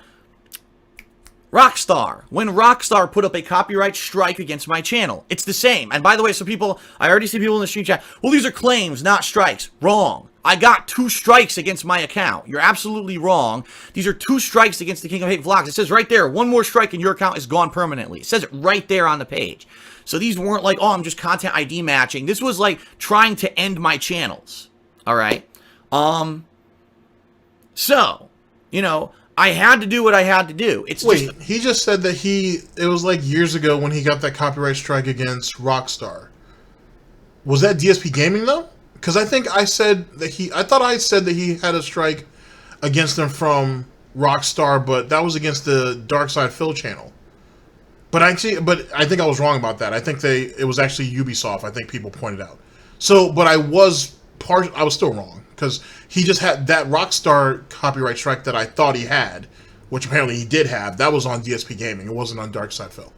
Rockstar. When Rockstar put up a copyright strike against my channel. It's the same. And by the way, so people, I already see people in the stream chat, well, these are claims, not strikes. Wrong. I got 2 strikes against my account. You're absolutely wrong. These are 2 strikes against the King of Hate vlogs. It says right there, 1 more strike and your account is gone permanently. It says it right there on the page. So these weren't like, oh, I'm just content ID matching. This was like trying to end my channels. All right. So, you know, I had to do what I had to do. Wait, he just said that it was like years ago when he got that copyright strike against Rockstar. Was that DSPGaming though? Because I think I said that I thought I said that he had a strike against them from Rockstar, but that was against the Darksydephil channel. But I think I was wrong about that. I think it was actually Ubisoft. I think people pointed out. So, but I was still wrong because he just had that Rockstar copyright strike that I thought he had, which apparently he did have. That was on DSPGaming. It wasn't on Darksydephil.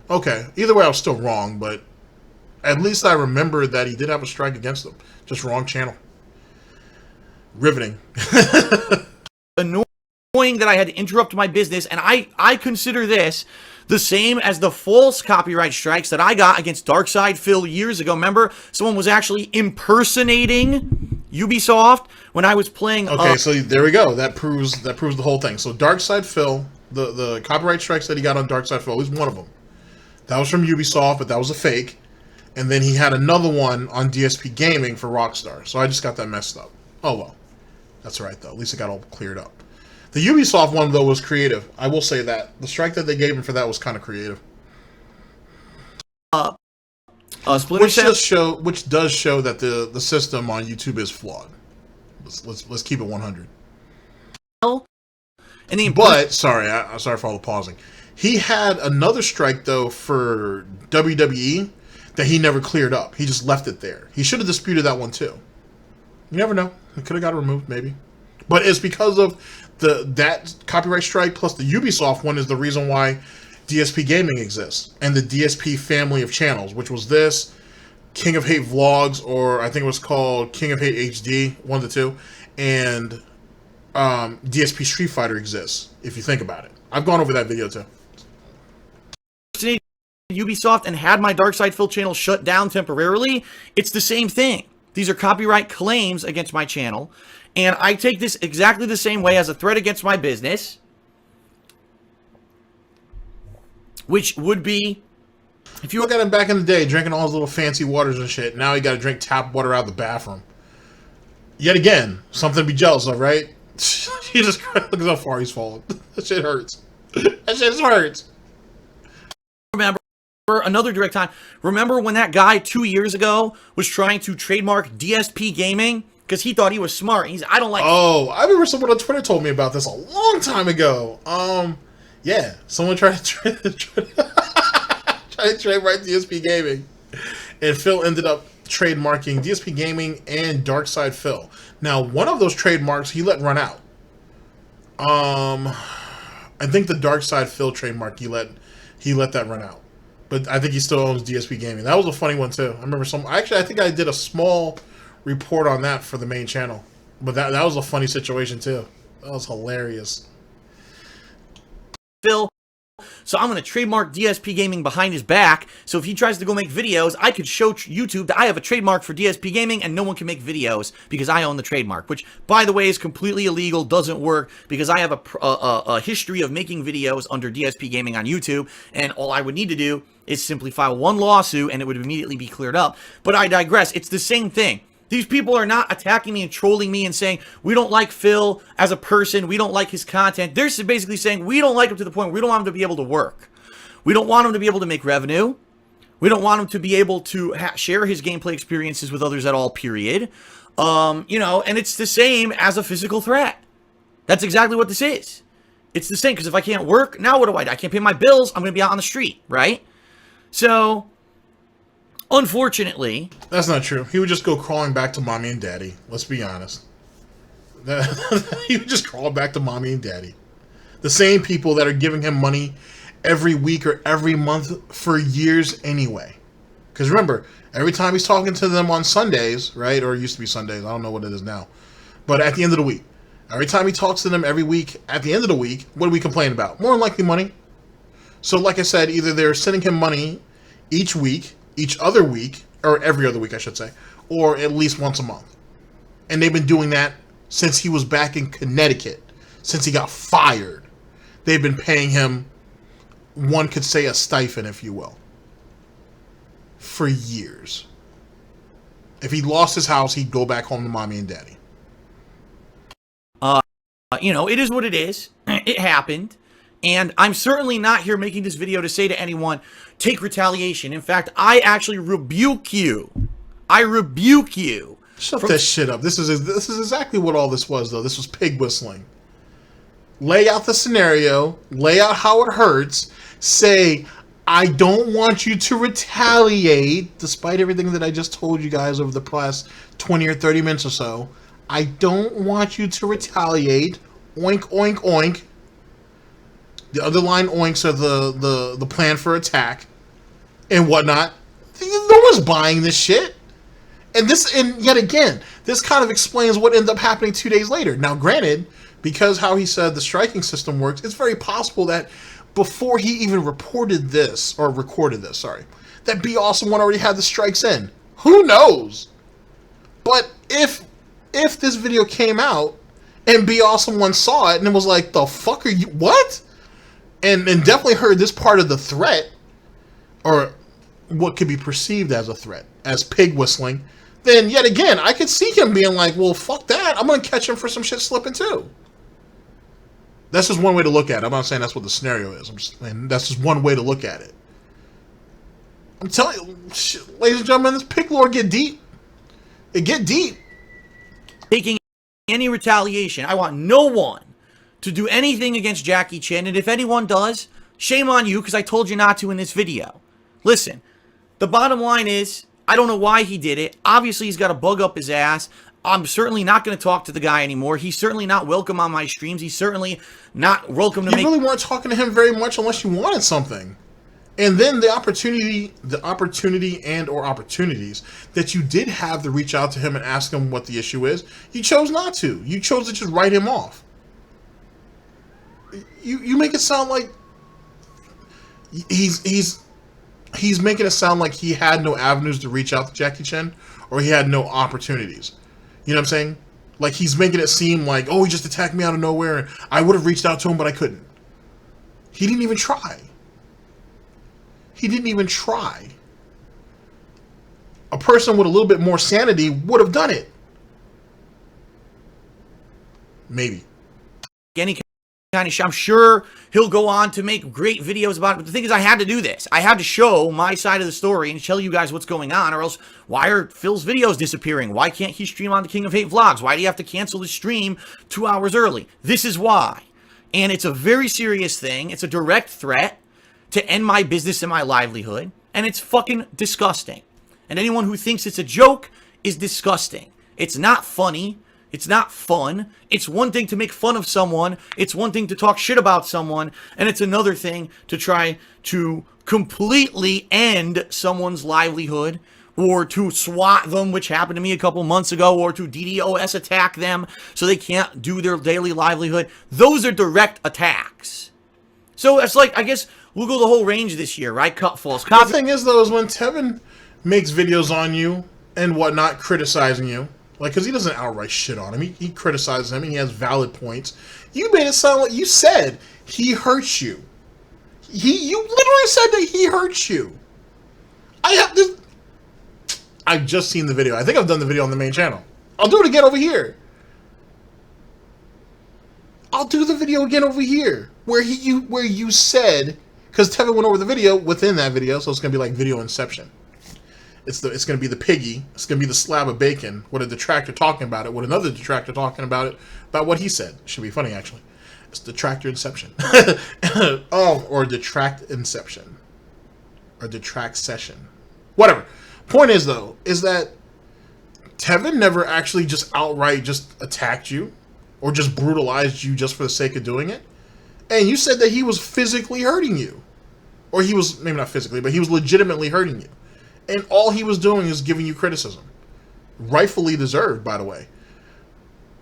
Okay. Either way, I was still wrong, but at least I remember that he did have a strike against him. Just wrong channel. Riveting. Annoying that I had to interrupt my business, and I consider this the same as the false copyright strikes that I got against Darksydephil years ago. Remember, someone was actually impersonating Ubisoft when I was playing. Okay, so there we go. That proves the whole thing. So Darksydephil, the copyright strikes that he got on Darksydephil, at least one of them, that was from Ubisoft, but that was a fake. And then he had another one on DSPGaming for Rockstar. So I just got that messed up. Oh well, that's all right though. At least it got all cleared up. The Ubisoft one, though, was creative. I will say that. The strike that they gave him for that was kind of creative. Which does show that the system on YouTube is flawed. Let's keep it 100. But, sorry for all the pausing. He had another strike, though, for WWE that he never cleared up. He just left it there. He should have disputed that one, too. You never know. He could have got it removed, maybe. But it's because of that copyright strike plus the Ubisoft one is the reason why DSPGaming exists. And the DSP family of channels, which was this, King of Hate Vlogs, or I think it was called King of Hate HD, one of the two, and DSP Street Fighter exists, if you think about it. I've gone over that video too. Ubisoft and had my Darksydephil channel shut down temporarily, it's the same thing. These are copyright claims against my channel. And I take this exactly the same way as a threat against my business, which would be, if you look at him back in the day, drinking all his little fancy waters and shit, now he got to drink tap water out of the bathroom. Yet again, something to be jealous of, right? He just look at how far he's fallen. That shit hurts. That shit hurts. Remember another direct time. Remember when that guy 2 years ago was trying to trademark DSPGaming? Because he thought he was smart. I don't like... Oh, I remember someone on Twitter told me about this a long time ago. Yeah. Someone tried to trademark DSPGaming. And Phil ended up trademarking DSPGaming and Darksydephil. Now, one of those trademarks he let run out. I think the Darksydephil trademark, he let that run out. But I think he still owns DSPGaming. That was a funny one, too. I remember I think I did a small report on that for the main channel, but that was a funny situation too. That was hilarious. Phil, so I'm going to trademark DSPGaming behind his back, so if he tries to go make videos, I could show YouTube that I have a trademark for DSPGaming and no one can make videos because I own the trademark, which, by the way, is completely illegal, doesn't work, because I have a history of making videos under DSPGaming on YouTube, and all I would need to do is simply file one lawsuit and it would immediately be cleared up. But I digress. It's the same thing. These people are not attacking me and trolling me and saying, we don't like Phil as a person, we don't like his content. They're basically saying, we don't like him to the point where we don't want him to be able to work. We don't want him to be able to make revenue. We don't want him to be able to share his gameplay experiences with others at all, period. You know, and it's the same as a physical threat. That's exactly what this is. It's the same, because if I can't work, now what do? I can't pay my bills, I'm going to be out on the street, right? So... unfortunately... That's not true. He would just go crawling back to mommy and daddy. Let's be honest. He would just crawl back to mommy and daddy. The same people that are giving him money every week or every month for years anyway. Because remember, every time he's talking to them on Sundays, right? Or it used to be Sundays. I don't know what it is now. But at the end of the week. Every time he talks to them every week, at the end of the week, what do we complain about? More than likely money. So like I said, either they're sending him money each week, each other week, or every other week, I should say, or at least once a month. And they've been doing that since he was back in Connecticut, since he got fired. They've been paying him, one could say, a stipend, if you will, for years. If he lost his house, he'd go back home to mommy and daddy. You know, it is what it is. It happened. And I'm certainly not here making this video to say to anyone, take retaliation. In fact, I actually rebuke you. I rebuke you. Shut that shit up. This is exactly what all this was, though. This was pig whistling. Lay out the scenario. Lay out how it hurts. Say, I don't want you to retaliate, despite everything that I just told you guys over the past 20 or 30 minutes or so. I don't want you to retaliate. Oink, oink, oink. The underlying oinks are the plan for attack and whatnot. No one's buying this shit. And yet again, this kind of explains what ended up happening 2 days later. Now, granted, because how he said the striking system works, it's very possible that before he even recorded this, that Be Awesome One already had the strikes in. Who knows? But if this video came out and Be Awesome One saw it and it was like, the fuck are you, what? And definitely heard this part of the threat, or what could be perceived as a threat, as pig whistling, then yet again, I could see him being like, well, fuck that, I'm going to catch him for some shit slipping too. That's just one way to look at it. I'm not saying that's what the scenario is. I'm just saying that's just one way to look at it. I'm telling you, ladies and gentlemen, this pig lore get deep. It get deep. Taking any retaliation. I want no one to do anything against Jackie Chan, and if anyone does, shame on you, because I told you not to in this video. Listen, the bottom line is, I don't know why he did it. Obviously, he's got a bug up his ass. I'm certainly not going to talk to the guy anymore. He's certainly not welcome on my streams. He's certainly not welcome to You really weren't talking to him very much unless you wanted something. And then the opportunity and or opportunities that you did have to reach out to him and ask him what the issue is, you chose not to. You chose to just write him off. You make it sound like he's making it sound like he had no avenues to reach out to Jackie Chan, or he had no opportunities. You know what I'm saying? Like, he's making it seem like, oh, he just attacked me out of nowhere, and I would have reached out to him, but I couldn't. He didn't even try. He didn't even try. A person with a little bit more sanity would have done it. Maybe. any kind of show. I'm sure he'll go on to make great videos about it. But the thing is, I had to do this. I had to show my side of the story and tell you guys what's going on, or else why are Phil's videos disappearing? Why can't he stream on the King of Hate vlogs? Why do you have to cancel his stream 2 hours early? This is why. And it's a very serious thing. It's a direct threat to end my business and my livelihood. And it's fucking disgusting. And anyone who thinks it's a joke is disgusting. It's not funny. It's not fun. It's one thing to make fun of someone. It's one thing to talk shit about someone. And it's another thing to try to completely end someone's livelihood, or to swat them, which happened to me a couple months ago, or to DDoS attack them so they can't do their daily livelihood. Those are direct attacks. So it's like, I guess we'll go the whole range this year, right? Cut false copy. The thing is, though, is when Tevin makes videos on you and whatnot, criticizing you, like, because he doesn't outright shit on him. He criticizes him, and he has valid points. You made it sound like you said he hurts you. You literally said that he hurts you. I've just seen the video. I think I've done the video on the main channel. I'll do it again over here. I'll do the video again over here, where you said, because Tevin went over the video within that video, so it's gonna be like video inception. It's going to be the piggy. It's going to be the slab of bacon with a detractor talking about it, with another detractor talking about it, about what he said. It should be funny, actually. It's detractor inception. Or detract inception. Or detract session. Whatever. Point is, though, is that Tevin never actually just outright just attacked you, or just brutalized you just for the sake of doing it. And you said that he was physically hurting you. Or he was, maybe not physically, but he was legitimately hurting you. And all he was doing is giving you criticism. Rightfully deserved, by the way.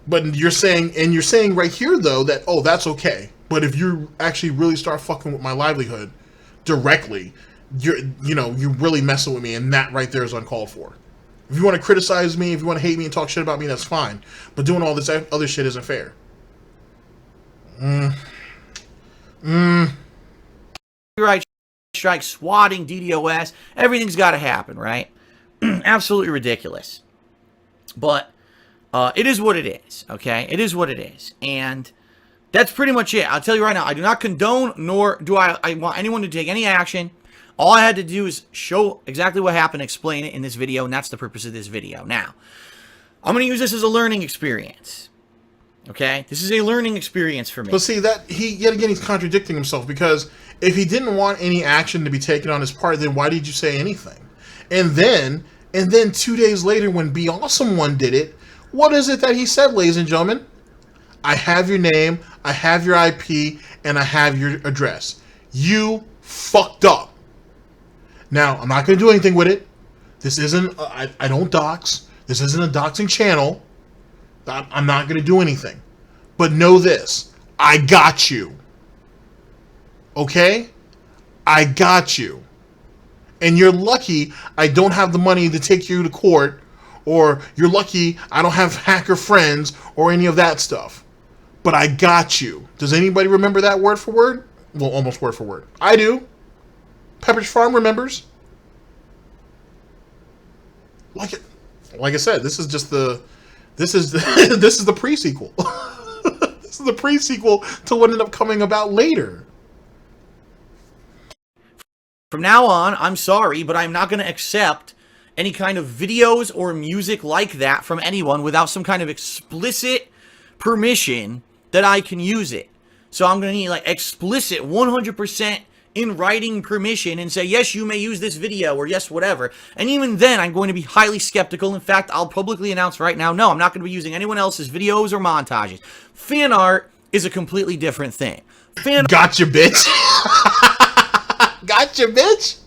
But you're saying right here, though, that, oh, that's okay. But if you actually really start fucking with my livelihood directly, you're really messing with me, and that right there is uncalled for. If you want to criticize me, if you want to hate me and talk shit about me, that's fine. But doing all this other shit isn't fair. Right. Strike, swatting, DDoS, everything's got to happen, right? Absolutely ridiculous. But it is what it is, okay? It is what it is. And that's pretty much it. I'll tell you right now, I do not condone, nor do I want anyone to take any action. All I had to do is show exactly what happened, explain it in this video, and that's the purpose of this video. Now, I'm going to use this as a learning experience. Okay? This is a learning experience for me. But see, that yet again, he's contradicting himself, because if he didn't want any action to be taken on his part, then why did you say anything? And then 2 days later, when Be Awesome One did it, what is it that he said, ladies and gentlemen? I have your name, I have your IP, and I have your address. You fucked up. Now, I'm not going to do anything with it. This isn't, I don't dox. This isn't a doxing channel. I'm not going to do anything. But know this. I got you. Okay? I got you. And you're lucky I don't have the money to take you to court, or you're lucky I don't have hacker friends or any of that stuff. But I got you. Does anybody remember that word for word? Well, almost word for word. I do. Pepperidge Farm remembers. Like I said, this is just the this is the pre-sequel. This is the pre-sequel to what ended up coming about later. From now on, I'm sorry, but I'm not going to accept any kind of videos or music like that from anyone without some kind of explicit permission that I can use it. So I'm going to need like explicit 100% in writing permission and say, yes, you may use this video, or yes, whatever. And even then, I'm going to be highly skeptical. In fact, I'll publicly announce right now, no, I'm not going to be using anyone else's videos or montages. Fan art is a completely different thing. Gotcha, bitch. Gotcha, bitch.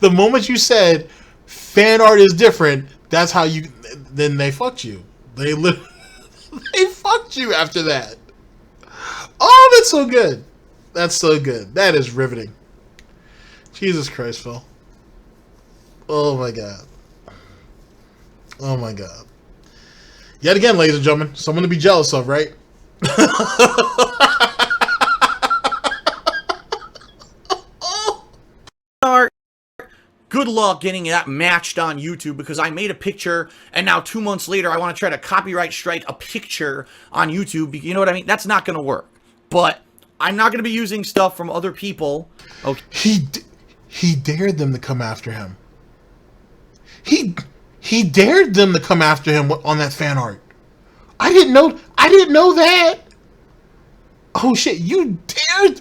The moment you said fan art is different, that's how you, then they fucked you. They fucked you after that. Oh, that's so good. That's so good. That is riveting. Jesus Christ, Phil. Oh my God. Oh my God. Yet again, ladies and gentlemen, someone to be jealous of, right? Good luck getting that matched on YouTube, because I made a picture and now 2 months later I want to try to copyright strike a picture on YouTube. You know what I mean? That's not going to work. But I'm not going to be using stuff from other people. Okay. He dared them to come after him. He dared them to come after him on that fan art. I didn't know that. Oh shit, you dared.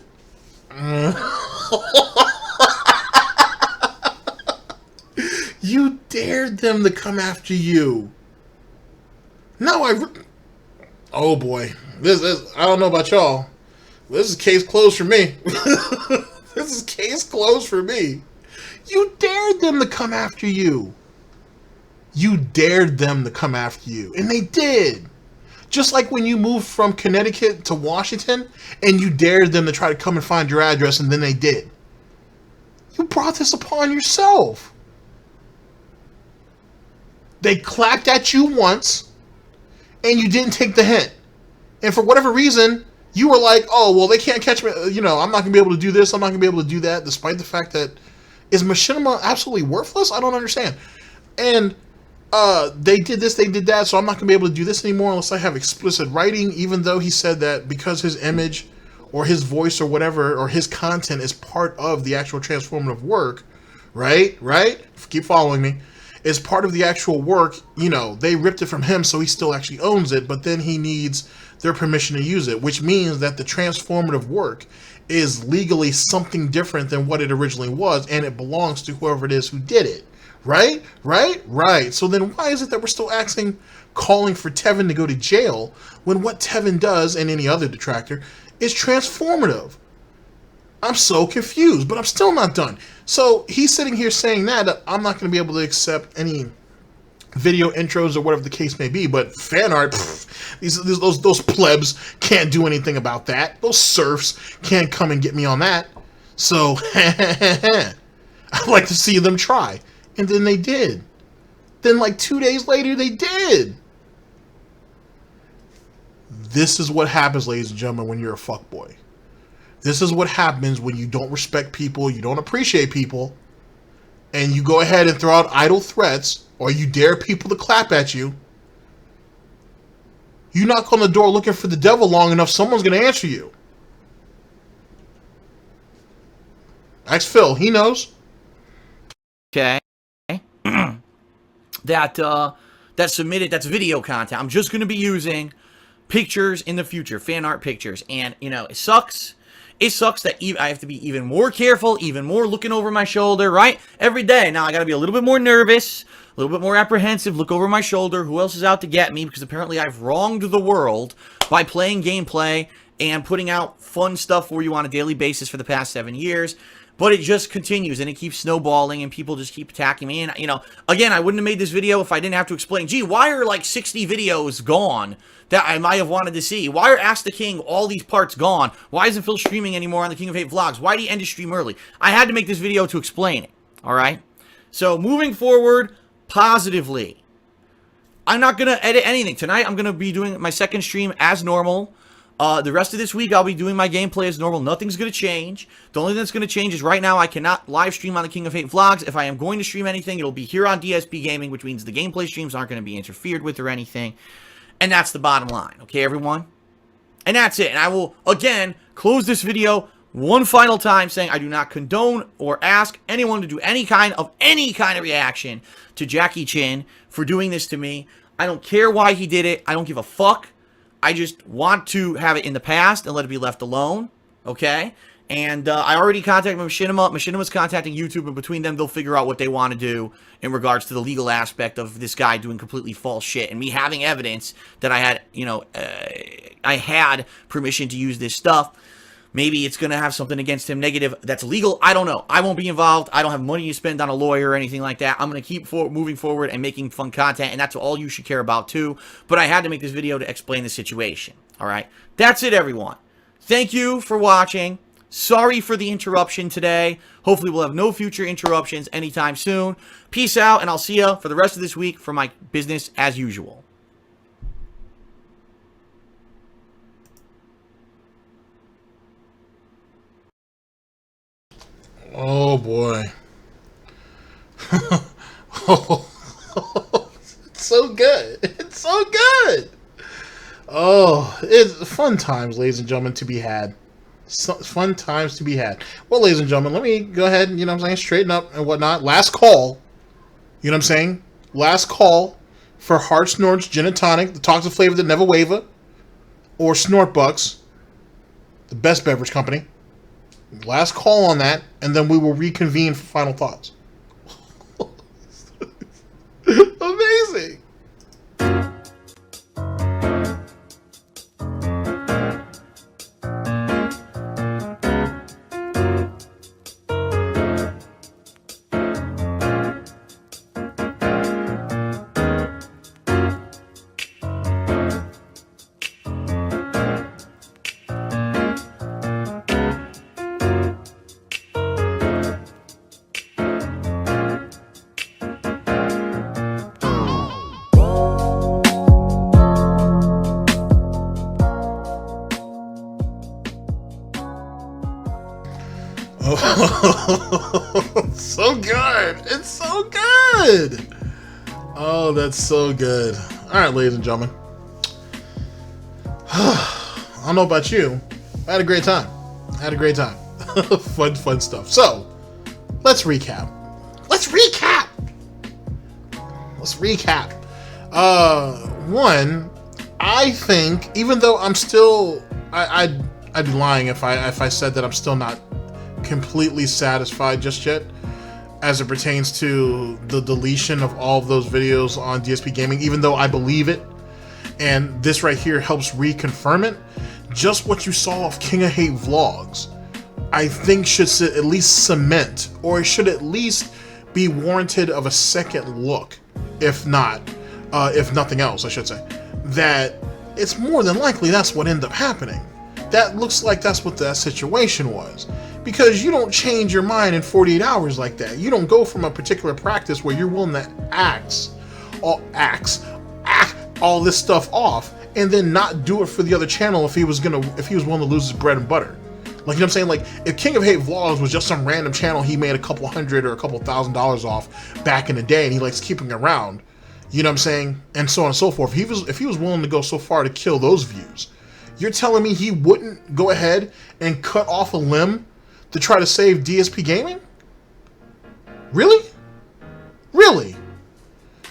You dared them to come after you. No, oh boy. This I don't know about y'all. This is case closed for me. This is case closed for me. You dared them to come after you. You dared them to come after you. And they did. Just like when you moved from Connecticut to Washington and you dared them to try to come and find your address, and then they did. You brought this upon yourself. They clapped at you once and you didn't take the hint. And for whatever reason, you were like, oh, well, they can't catch me. You know, I'm not going to be able to do this. I'm not going to be able to do that, despite the fact that, is machinima absolutely worthless? I don't understand. And they did this, they did that, so I'm not going to be able to do this anymore unless I have explicit writing, even though he said that because his image or his voice or whatever, or his content is part of the actual transformative work, right? Keep following me. Is part of the actual work, you know, they ripped it from him, so he still actually owns it, but then he needs their permission to use it, which means that the transformative work is legally something different than what it originally was, and it belongs to whoever it is who did it. Right? So then why is it that we're still calling for Tevin to go to jail when what Tevin does, and any other detractor, is transformative? I'm so confused, but I'm still not done. So he's sitting here saying that I'm not going to be able to accept any video intros or whatever the case may be, but fan art, those plebs can't do anything about that. Those serfs can't come and get me on that. So I'd like to see them try. And then they did. Then like 2 days later, they did. This is what happens, ladies and gentlemen, when you're a fuckboy. This is what happens when you don't respect people, you don't appreciate people, and you go ahead and throw out idle threats, or you dare people to clap at you. You knock on the door looking for the devil long enough, someone's going to answer you. Ask Phil, he knows. Okay. That's video content. I'm just going to be using pictures in the future, fan art pictures. And, you know, it sucks. It sucks that I have to be even more careful, even more looking over my shoulder, right? Every day. Now I got to be a little bit more nervous, a little bit more apprehensive, look over my shoulder. Who else is out to get me? Because apparently I've wronged the world by playing gameplay and putting out fun stuff for you on a daily basis for the past 7 years. But it just continues, and it keeps snowballing, and people just keep attacking me. And, you know, again, I wouldn't have made this video if I didn't have to explain, gee, why are, like, 60 videos gone that I might have wanted to see? Why are Ask the King, all these parts gone? Why isn't Phil streaming anymore on the King of Hate vlogs? Why did he end his stream early? I had to make this video to explain it, all right? So, moving forward, positively. I'm not going to edit anything. Tonight, I'm going to be doing my second stream as normal. The rest of this week, I'll be doing my gameplay as normal. Nothing's going to change. The only thing that's going to change is right now I cannot live stream on the King of Hate vlogs. If I am going to stream anything, it'll be here on DSPGaming, which means the gameplay streams aren't going to be interfered with or anything. And that's the bottom line. Okay, everyone? And that's it. And I will, again, close this video one final time saying I do not condone or ask anyone to do any kind of reaction to Jackie Chan for doing this to me. I don't care why he did it. I don't give a fuck. I just want to have it in the past and let it be left alone, okay? And I already contacted Machinima. Machinima's contacting YouTube, and between them, they'll figure out what they want to do in regards to the legal aspect of this guy doing completely false shit and me having evidence that I had, you know, I had permission to use this stuff. Maybe it's going to have something against him negative that's illegal. I don't know. I won't be involved. I don't have money to spend on a lawyer or anything like that. I'm going to keep moving forward and making fun content, and that's all you should care about too. But I had to make this video to explain the situation. All right? That's it, everyone. Thank you for watching. Sorry for the interruption today. Hopefully we'll have no future interruptions anytime soon. Peace out, and I'll see you for the rest of this week for my business as usual. Oh boy. It's so good. It's so good. Oh, it's fun times, ladies and gentlemen, to be had. Fun times to be had. Well, ladies and gentlemen, let me go ahead and, you know what I'm saying, straighten up and whatnot. Last call. You know what I'm saying? Last call for Hard Snort's Gin and Tonic, the toxic flavor that never waver, or Snortbucks, the best beverage company. Last call on that, and then we will reconvene for final thoughts. Amazing. So good. It's so good. Oh, that's so good. All right, ladies and gentlemen. I don't know about you. I had a great time. Fun stuff. So, let's recap. One, I think, even though I'm still, I'd be lying if I said that I'm still not completely satisfied just yet as it pertains to the deletion of all of those videos on DSPGaming, even though I believe it, and this right here helps reconfirm it. Just what you saw of King of Hate vlogs, I think should at least cement, or it should at least be warranted of a second look, if nothing else, I should say, that it's more than likely that's what ended up happening. That looks like that's what that situation was. Because you don't change your mind in 48 hours like that. You don't go from a particular practice where you're willing to axe all this stuff off and then not do it for the other channel if he was willing to lose his bread and butter. Like, you know what I'm saying? Like, if King of Hate Vlogs was just some random channel he made a couple $100 or a couple $1,000 off back in the day and he likes keeping around, you know what I'm saying? And so on and so forth. If he was willing to go so far to kill those views, you're telling me he wouldn't go ahead and cut off a limb to try to save DSPGaming? Really?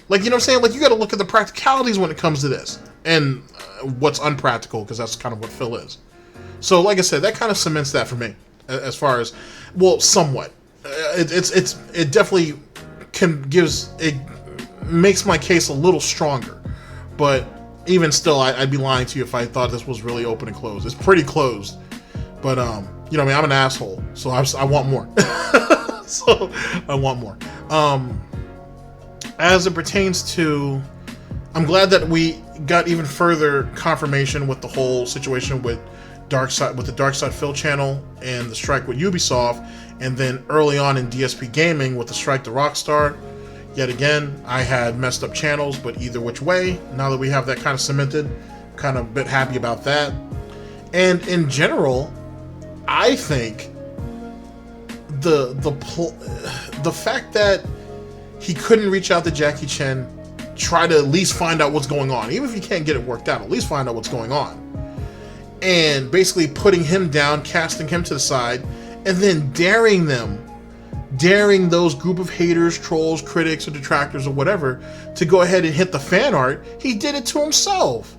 Like, you know what I'm saying? Like, you got to look at the practicalities when it comes to this. And what's unpractical, because that's kind of what Phil is. So, like I said, that kind of cements that for me, as far as, well, somewhat. It definitely it makes my case a little stronger, but even still, I'd be lying to you if I thought this was really open and closed. It's pretty closed, but you know what I mean, I'm an asshole, so I want more. So I want more. As it pertains to, I'm glad that we got even further confirmation with the whole situation with the Darksydephil channel and the strike with Ubisoft, and then early on in DSP Gaming with the strike to Rockstar. Yet again, I had messed up channels, but either which way, now that we have that kind of cemented, kind of a bit happy about that. And in general, I think the fact that he couldn't reach out to Jackie Chan, try to at least find out what's going on, even if you can't get it worked out, at least find out what's going on, and basically putting him down, casting him to the side, and then daring those group of haters, trolls, critics, or detractors, or whatever, to go ahead and hit the fan art. He did it to himself.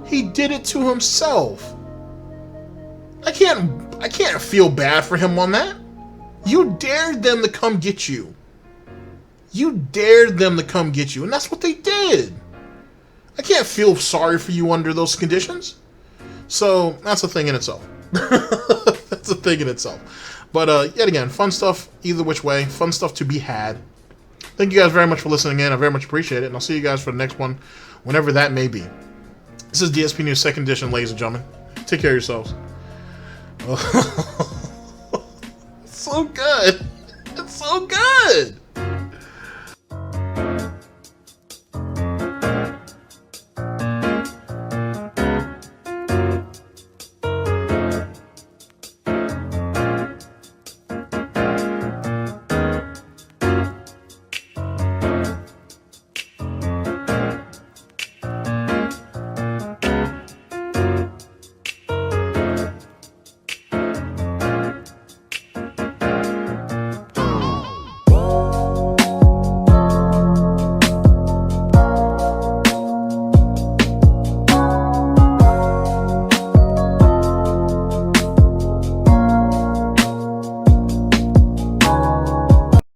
He did it to himself. I can't feel bad for him on that. You dared them to come get you. You dared them to come get you, and that's what they did. I can't feel sorry for you under those conditions. So that's a thing in itself. That's a thing in itself. But yet again, fun stuff either which way. Fun stuff to be had. Thank you guys very much for listening in. I very much appreciate it. And I'll see you guys for the next one, whenever that may be. This is DSP News 2nd edition, ladies and gentlemen. Take care of yourselves. It's so good. It's so good.